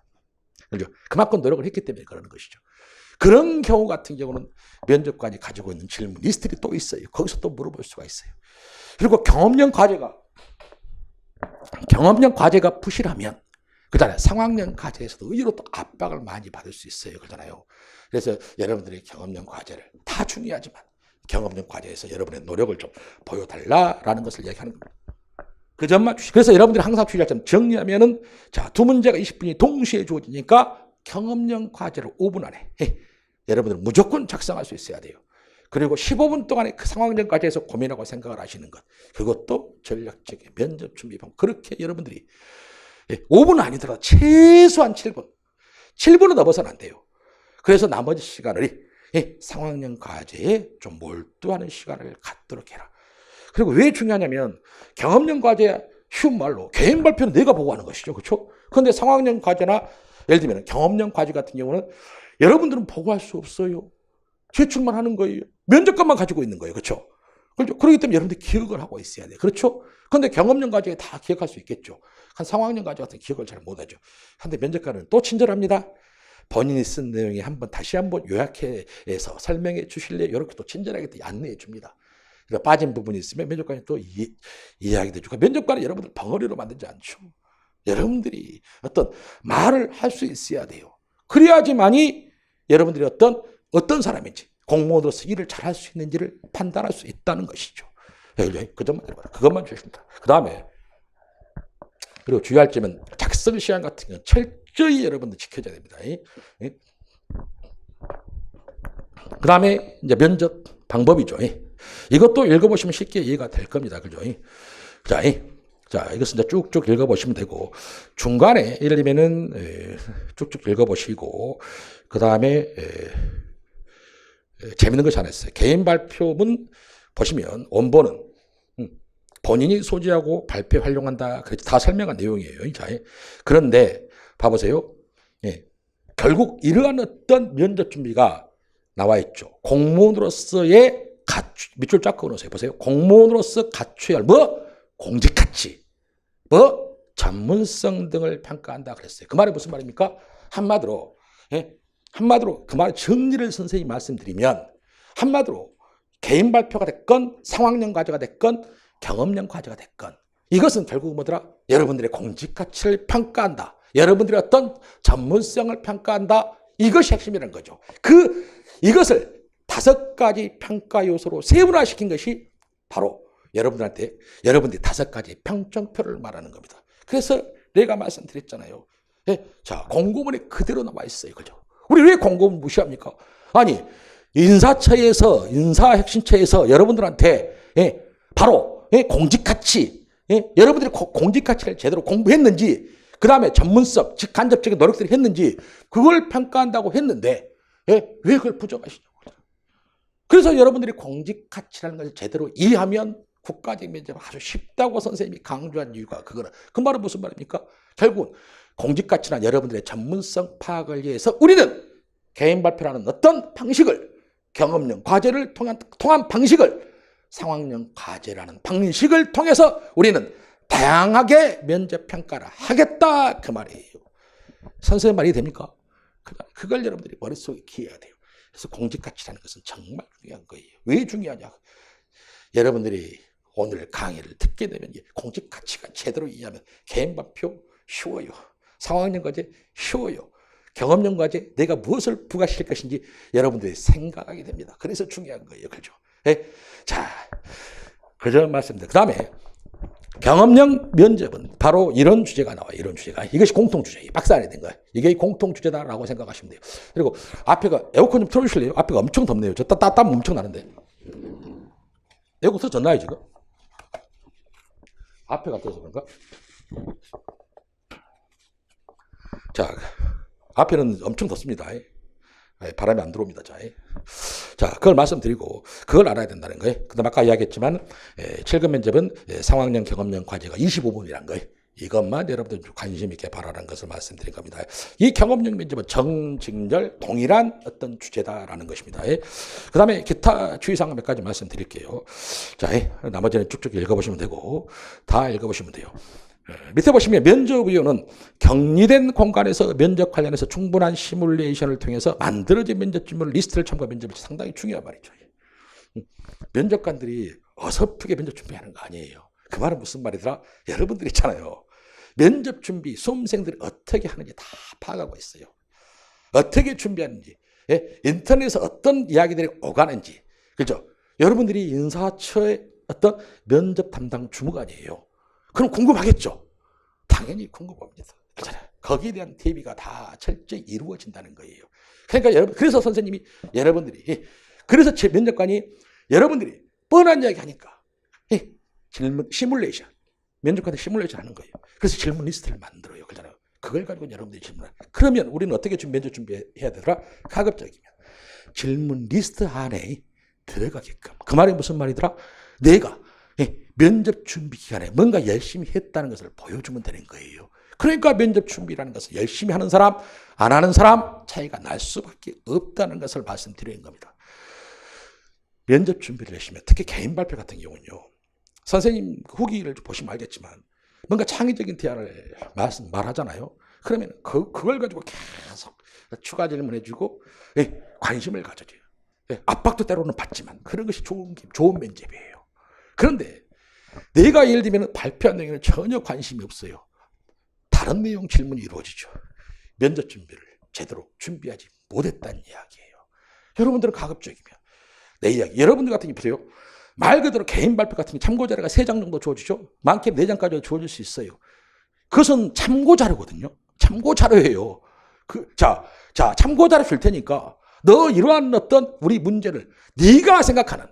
그렇죠? 그만큼 노력을 했기 때문에 그러는 것이죠. 그런 경우 같은 경우는 면접관이 가지고 있는 질문 리스트들이 또 있어요. 거기서 또 물어볼 수가 있어요. 그리고 경험형 과제가 부실하면 그잖아요. 상황형 과제에서도 의외로 또 압박을 많이 받을 수 있어요. 그러잖아요. 그래서 여러분들이 경험형 과제를 다 중요하지만 경험형 과제에서 여러분의 노력을 좀 보여달라라는 것을 이야기하는 겁니다. 그 점만 주시고. 그래서 여러분들이 항상 주의할 점 정리하면은 두 문제가 20분이 동시에 주어지니까 경험형 과제를 5분 안에 여러분들은 무조건 작성할 수 있어야 돼요. 그리고 15분 동안에 그 상황형 과제에서 고민하고 생각을 하시는 것. 그것도 전략적인 면접 준비 방법. 그렇게 여러분들이 5분은 아니더라도 최소한 7분. 7분은 넘어서는 안 돼요. 그래서 나머지 시간을 상황형 과제에 좀 몰두하는 시간을 갖도록 해라. 그리고 왜 중요하냐면 경험형 과제 쉬운 말로 개인 발표는 내가 보고 하는 것이죠. 그렇죠? 그런데 상황형 과제나 예를 들면 경험형 과제 같은 경우는 여러분들은 보고할 수 없어요. 제출만 하는 거예요. 면접관만 가지고 있는 거예요. 그렇죠? 그렇기 때문에 여러분들이 기억을 하고 있어야 돼요. 그렇죠? 그런데 경험형 과제에 다 기억할 수 있겠죠. 한 상황형 과제 같은 기억을 잘 못하죠. 그런데 면접관은 또 친절합니다. 본인이 쓴 내용이 다시 한번 요약해서 설명해 주실래요? 이렇게 또 친절하게 또 안내해 줍니다. 그러니까 빠진 부분이 있으면 면접관이 또 이야기해 주고. 면접관은 여러분들 벙어리로 만들지 않죠. 여러분들이 어떤 말을 할 수 있어야 돼요. 그래야지만이 여러분들이 어떤 사람인지 공무원으로서 일을 잘할 수 있는지를 판단할 수 있다는 것이죠. 그 점만 들어봐라. 그것만 주십니다. 그 다음에 그리고 주의할 점은 작성 시간 같은 경우는 철저히 여러분들 지켜줘야 됩니다. 그 다음에 이제 면접 방법이죠. 이것도 읽어보시면 쉽게 이해가 될 겁니다. 그죠? 자, 이것은 이제 쭉쭉 읽어보시면 되고, 중간에 예를 들면은 쭉쭉 읽어보시고, 그 다음에 재밌는 것이 하나 있어요. 개인 발표문 보시면 원본은 본인이 소지하고 발표 활용한다. 그렇지 다 설명한 내용이에요. 자, 그런데 봐보세요. 결국 이러한 어떤 면접 준비가 나와 있죠. 공무원으로서의 밑줄 쫙 그어놓으세요. 보세요. 공무원으로서 갖춰야 할 공직 가치, 전문성 등을 평가한다 그랬어요. 그 말이 무슨 말입니까? 한마디로 그 말 정리를 선생님이 말씀드리면 한마디로 개인 발표가 됐건 상황형 과제가 됐건 경험형 과제가 됐건 이것은 결국 뭐더라? 여러분들의 공직 가치를 평가한다. 여러분들의 어떤 전문성을 평가한다. 이것이 핵심이라는 거죠. 이것을 5가지 평가 요소로 세분화시킨 것이 바로 여러분들한테 여러분들이 5가지 평점표를 말하는 겁니다. 그래서 내가 말씀드렸잖아요. 예, 자, 공고문에 그대로 나와 있어요. 그죠? 우리 왜 공고문 무시합니까? 아니, 인사처에서, 인사혁신처에서 여러분들한테, 예, 바로, 예, 공직가치, 예, 여러분들이 공직가치를 제대로 공부했는지, 그 다음에 전문성, 즉 간접적인 노력들을 했는지, 그걸 평가한다고 했는데, 예, 왜 그걸 부정하시냐고. 그래서 여러분들이 공직가치라는 것을 제대로 이해하면 국가적 면접은 아주 쉽다고 선생님이 강조한 이유가 그거는. 그 말은 무슨 말입니까? 결국은 공직가치나 여러분들의 전문성 파악을 위해서 우리는 개인 발표라는 어떤 방식을, 경험형 과제를 통한 방식을, 상황형 과제라는 방식을 통해서 우리는 다양하게 면접 평가를 하겠다, 그 말이에요. 선생님 말이 됩니까? 그걸 여러분들이 머릿속에 기해야 돼요. 그래서 공직가치라는 것은 정말 중요한 거예요. 왜 중요하냐? 여러분들이 오늘 강의를 듣게 되면 공직가치가 제대로 이해하면 개인 발표 쉬워요. 상황형 과제 쉬워요. 경험형 과제 내가 무엇을 부과시킬 것인지 여러분들이 생각하게 됩니다. 그래서 중요한 거예요. 그죠? 네? 자, 그저 말씀드립니다. 그 다음에 경험형 면접은 바로 이런 주제가 나와요. 이런 주제가. 이것이 공통주제예요. 박살이 된 거예요. 이게 공통주제다라고 생각하시면 돼요. 그리고 앞에가 에어컨 좀 틀어주실래요? 앞에가 엄청 덥네요. 저 땀 엄청 나는데. 에어컨 틀어졌나요, 지금? 앞에가 떠서 그런가? 자, 앞에는 엄청 덥습니다. 바람이 안 들어옵니다. 자, 그걸 말씀드리고 그걸 알아야 된다는 거예요. 그다음 아까 이야기했지만 7급 면접은 상황형 경험형 과제가 25분이란 거예요. 이것만 여러분들 관심 있게 바라라는 것을 말씀드린 겁니다. 이 경험형 면접은 정직렬 동일한 어떤 주제다라는 것입니다. 그 다음에 기타 주의사항 몇 가지 말씀드릴게요. 자, 나머지는 쭉쭉 읽어보시면 되고 다 읽어보시면 돼요. 밑에 보시면 면접위원은 격리된 공간에서 면접 관련해서 충분한 시뮬레이션을 통해서 만들어진 면접 질문 리스트를 참고 면접이 상당히 중요한 말이죠. 면접관들이 어설프게 면접 준비하는 거 아니에요. 그 말은 무슨 말이더라? 여러분들 있잖아요. 면접 준비 수험생들이 어떻게 하는지 다 파악하고 있어요. 어떻게 준비하는지, 인터넷에서 어떤 이야기들이 오가는지, 그죠? 여러분들이 인사처의 어떤 면접 담당 주무관이에요. 그럼 궁금하겠죠? 당연히 궁금합니다. 거기에 대한 대비가 다 철저히 이루어진다는 거예요. 그러니까 여러분, 그래서 선생님이 여러분들이, 그래서 제 면접관이 여러분들이 뻔한 이야기 하니까 질문 시뮬레이션, 면접관한테 시뮬레이션 하는 거예요. 그래서 질문 리스트를 만들어요. 그렇잖아요. 그걸 가지고 여러분들이 질문을. 그러면 우리는 어떻게 면접 준비해야 되더라? 가급적이면 질문 리스트 안에 들어가게끔. 그 말이 무슨 말이더라? 내가 면접 준비 기간에 뭔가 열심히 했다는 것을 보여주면 되는 거예요. 그러니까 면접 준비라는 것은 열심히 하는 사람, 안 하는 사람 차이가 날 수밖에 없다는 것을 말씀드리는 겁니다. 면접 준비를 열심히 해. 특히 개인 발표 같은 경우는요. 선생님 후기를 보시면 알겠지만 뭔가 창의적인 대화를 말하잖아요. 그러면 그걸 가지고 계속 추가 질문해주고 관심을 가져줘요. 압박도 때로는 받지만 그런 것이 좋은 면접이에요. 그런데 내가 예를 들면 발표한 내용에는 전혀 관심이 없어요. 다른 내용 질문이 이루어지죠. 면접 준비를 제대로 준비하지 못했다는 이야기예요. 여러분들은 가급적이면 내 이야기, 여러분들 같은 경우 보세요. 말 그대로 개인 발표 같은 게 참고자료가 3장 정도 주어지죠. 많게는 4장까지 주어질 수 있어요. 그것은 참고자료거든요. 참고자료예요. 자, 참고자료 줄 테니까 너 이러한 어떤 우리 문제를 네가 생각하는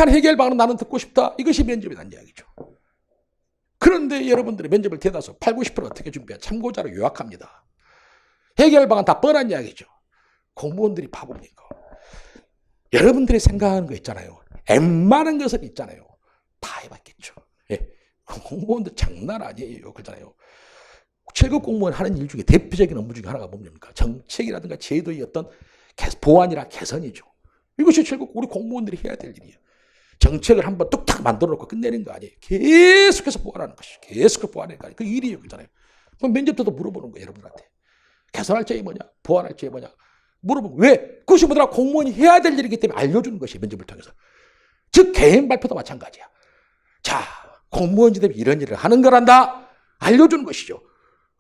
해결 방안은 나는 듣고 싶다. 이것이 면접이라는 이야기죠. 그런데 여러분들이 면접을 대다수 80-90% 어떻게 준비해? 참고자료 요약합니다. 해결 방안 다 뻔한 이야기죠. 공무원들이 바보입니까? 여러분들이 생각하는 거 있잖아요. 웬만한 것은 있잖아요. 다 해봤겠죠. 공무원들 장난 아니에요. 그렇잖아요. 7급 공무원 하는 일 중에 대표적인 업무 중에 하나가 뭡니까? 정책이라든가 제도의 어떤 보완이나 개선이죠. 이것이 7급 우리 공무원들이 해야 될 일이에요. 정책을 한번 뚝딱 만들어 놓고 끝내는 거 아니에요. 계속해서 보완하는 것이. 계속해서 보완하는 거 아니에요. 그 일이에요. 그렇잖아요. 그럼 면접 때도 물어보는 거예요. 여러분들한테. 개선할 점이 뭐냐? 보완할 점이 뭐냐? 물어보고 왜? 그것이 뭐더라? 공무원이 해야 될 일이기 때문에 알려주는 것이 면접을 통해서. 즉 개인 발표도 마찬가지야. 자, 공무원이 되면 이런 일을 하는 거란다. 알려주는 것이죠.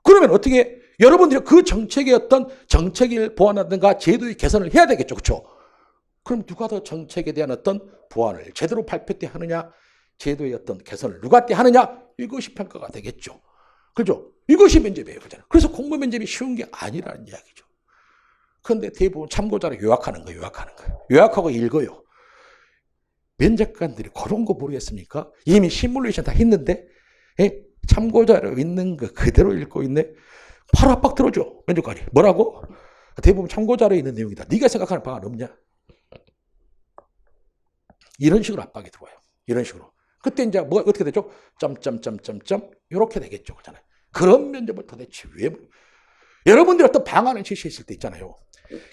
그러면 어떻게 여러분들이 그 정책의 어떤 정책을 보완하든가 제도의 개선을 해야 되겠죠. 그렇죠? 그럼 누가 더 정책에 대한 어떤 보완을 제대로 발표 때 하느냐, 제도의 어떤 개선을 누가 때 하느냐, 이것이 평가가 되겠죠. 그죠? 이것이 면접이에요. 그잖아요. 그래서 공무원 면접이 쉬운 게 아니라는 이야기죠. 그런데 대부분 참고자를 요약하는 거예요. 요약하고 읽어요. 면접관들이 그런 거 모르겠습니까? 이미 시뮬레이션 다 했는데 참고자료 있는 거 그대로 읽고 있네. 바로 압박 들어줘. 면접관이. 뭐라고? 대부분 참고자료에 있는 내용이다. 네가 생각하는 방안 없냐? 이런 식으로 압박이 들어와요. 이런 식으로. 그때 이제 뭐가 어떻게 되죠? 점점점점점 이렇게 되겠죠. 그잖아요. 그런 면접을 도대체 왜 여러분들이 어떤 방안을 제시했을 때 있잖아요.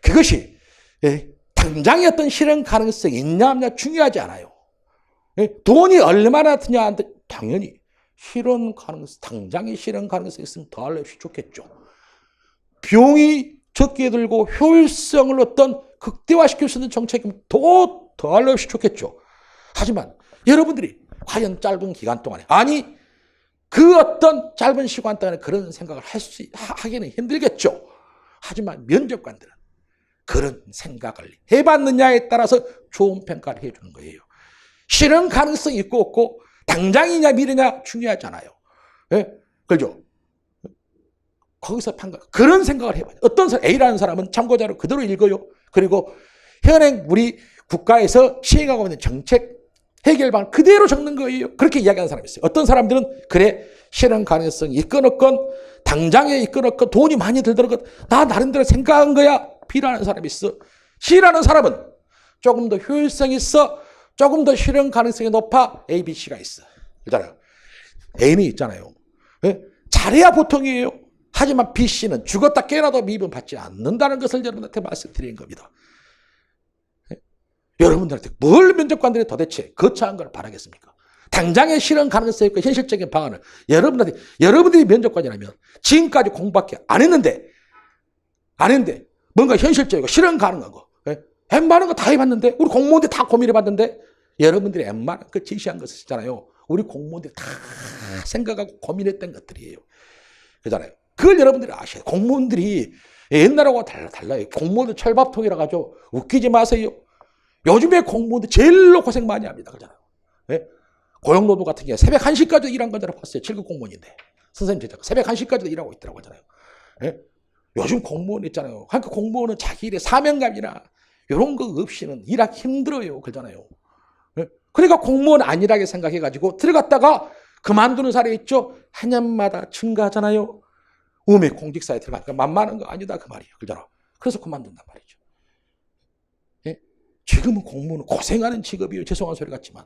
그것이 당장의 어떤 실현 가능성이 있냐 없냐 중요하지 않아요. 돈이 얼마나 드냐 당연히 실현 가능성, 당장의 실현 가능성이 있으면 더 알려주시 좋겠죠. 비용이 적게 들고 효율성을 어떤 극대화시킬 수 있는 정책이면 더 알려주시 좋겠죠. 하지만 여러분들이 과연 짧은 기간 동안에 그 어떤 짧은 시간 동안에 그런 생각을 하기는 힘들겠죠. 하지만 면접관들은 그런 생각을 해봤느냐에 따라서 좋은 평가를 해주는 거예요. 실현 가능성이 있고 없고 당장이냐 미래냐 중요하지 않아요. 그렇죠? 거기서 그런 생각을 해봐요. 어떤 사람, A라는 사람은 참고자료 그대로 읽어요. 그리고 현행 우리 국가에서 시행하고 있는 정책 해결 방안 그대로 적는 거예요. 그렇게 이야기하는 사람이 있어요. 어떤 사람들은 그래 실현 가능성이 있건 없건 당장에 있건 없건 돈이 많이 들더라도 나 나름대로 생각한 거야. B라는 사람이 있어. C라는 사람은 조금 더 효율성이 있어. 조금 더 실현 가능성이 높아. A, B, C가 있어. 그렇잖아요. A는 있잖아요. 잘해야 보통이에요. 하지만 B, C는 죽었다 깨어나도 미분 받지 않는다는 것을 여러분한테 말씀드리는 겁니다. 여러분들한테 뭘 면접관들이 도대체 거창한 걸 바라겠습니까? 당장의 실현 가능성이 있고 현실적인 방안을 여러분들이 면접관이라면 지금까지 공부밖에 안 했는데 뭔가 현실적이고 실현 가능한 거 웬만한 거 다 해봤는데 우리 공무원들 다 고민해봤는데 여러분들이 웬만한 그 제시한 것을 있잖아요. 우리 공무원들이 다 생각하고 고민했던 것들이에요. 그렇잖아요. 그걸 여러분들이 아셔야 돼요. 공무원들이 옛날하고 달라요. 공무원들 철밥통이라 가지고 웃기지 마세요. 요즘에 공무원들 제일로 고생 많이 합니다. 그렇잖아요. 고용노동 같은 경우에 새벽 1시까지 일한 건줄 봤어요. 7급 공무원인데. 선생님 제자가 새벽 1시까지도 일하고 있더라고 하잖아요. 요즘 공무원 있잖아요. 그러니까 공무원은 자기 일에 사명감이나 이런 거 없이는 일하기 힘들어요. 그러잖아요. 그러니까 공무원 안일하게 생각해가지고 들어갔다가 그만두는 사례 있죠. 한 년마다 증가하잖아요. 음의 공직사에 들어가니까 만만한 거 아니다 그 말이에요. 그러잖아. 그래서 그만둔단 말이죠. 지금은 공무원은 고생하는 직업이에요. 죄송한 소리 같지만.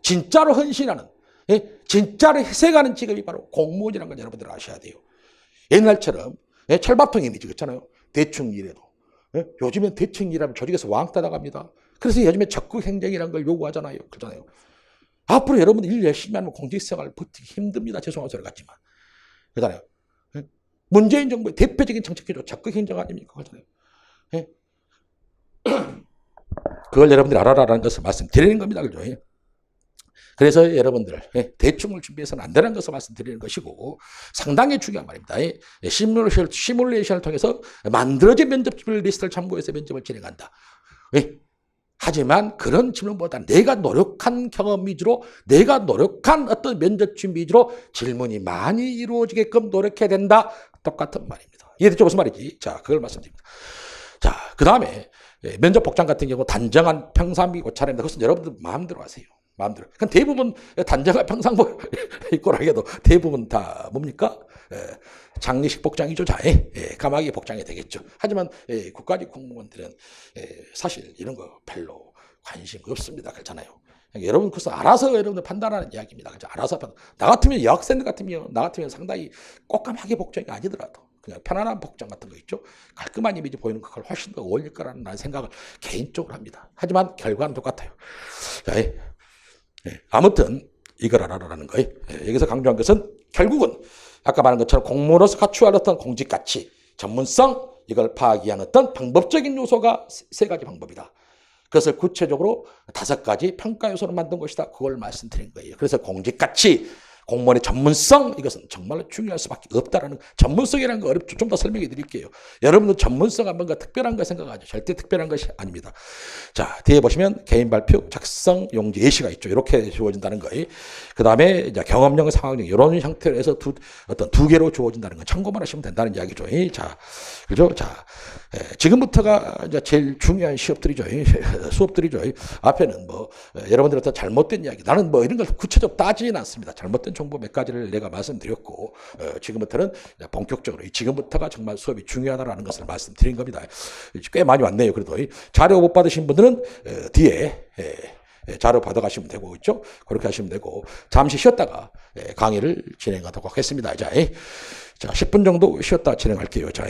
진짜로 헌신하는, 진짜로 희생하는 직업이 바로 공무원이라는 걸 여러분들 아셔야 돼요. 옛날처럼 철밥통 이미지 그렇잖아요. 대충 일해도. 요즘엔 대충 일하면 조직에서 왕따 나갑니다. 그래서 요즘에 적극 행정이라는 걸 요구하잖아요. 그렇잖아요. 앞으로 여러분들 일 열심히 하면 공직생활 버티기 힘듭니다. 죄송한 소리 같지만. 그렇잖아요. 문재인 정부의 대표적인 정책이죠. 적극 행정 아닙니까? 그렇잖아요. 그걸 여러분들이 알아라라는 것을 말씀드리는 겁니다. 그죠? 그래서 여러분들 대충을 준비해서는 안 되는 것을 말씀드리는 것이고 상당히 중요한 말입니다. 시뮬레이션을 통해서 만들어진 면접 리스트를 참고해서 면접을 진행한다. 하지만 그런 질문보다는 내가 노력한 경험 위주로 내가 노력한 어떤 면접 준비 위주로 질문이 많이 이루어지게끔 노력해야 된다. 똑같은 말입니다. 이해됐죠? 무슨 말이지? 자, 그걸 말씀드립니다. 자, 그 다음에 면접 복장 같은 경우 단정한 평상복 차림입니다. 그것은 여러분들 마음대로 하세요. 마음대로. 그럼 대부분 단정한 평상복 입고 하게도 대부분 다 뭡니까? 장례식 복장이죠. 까마귀 복장이 되겠죠. 하지만 국가직 공무원들은 사실 이런 거 별로 관심 없습니다. 그렇잖아요. 여러분 그래서 알아서 여러분들 판단하는 이야기입니다. 그렇죠? 알아서 나 같으면 여학생들 같으면 상당히 꽃감하게 복장이 아니더라도 그냥 편안한 복장 같은 거 있죠. 깔끔한 이미지 보이는 그걸 훨씬 더 어울릴 거라는 생각을 개인적으로 합니다. 하지만 결과는 똑같아요. 자, 아무튼 이걸 알아라는 거예요. 여기서 강조한 것은 결국은 아까 말한 것처럼 공무원으로서 갖추어야 할 어떤 공직가치, 전문성 이걸 파악하기 위한 어떤 방법적인 요소가 세 가지 방법이다. 그것을 구체적으로 5가지 평가 요소로 만든 것이다. 그걸 말씀드린 거예요. 그래서 공직가치, 공무원의 전문성, 이것은 정말로 중요할 수밖에 없다라는, 전문성이라는 거 어렵죠. 좀 더 설명해 드릴게요. 여러분도 전문성은 뭔가 특별한 거 생각하죠. 절대 특별한 것이 아닙니다. 자, 뒤에 보시면 개인 발표, 작성, 용지, 예시가 있죠. 이렇게 주어진다는 거예요. 그 다음에 이제 경험령, 상황령, 이런 형태로 해서 두 개로 주어진다는 건 참고만 하시면 된다는 이야기죠. 자, 그죠? 자, 지금부터가 이제 제일 중요한 시업들이죠. 수업들이죠. 앞에는 뭐, 여러분들한테 잘못된 이야기, 나는 뭐 이런 걸 구체적으로 따지진 않습니다. 잘못된 정보 몇 가지를 내가 말씀드렸고, 지금부터는 본격적으로, 지금부터가 정말 수업이 중요하다라는 것을 말씀드린 겁니다. 꽤 많이 왔네요. 그래도 자료 못 받으신 분들은 뒤에 자료 받아가시면 되고, 있죠? 그렇게 하시면 되고, 잠시 쉬었다가 강의를 진행하도록 하겠습니다. 자, 10분 정도 쉬었다 진행할게요. 자,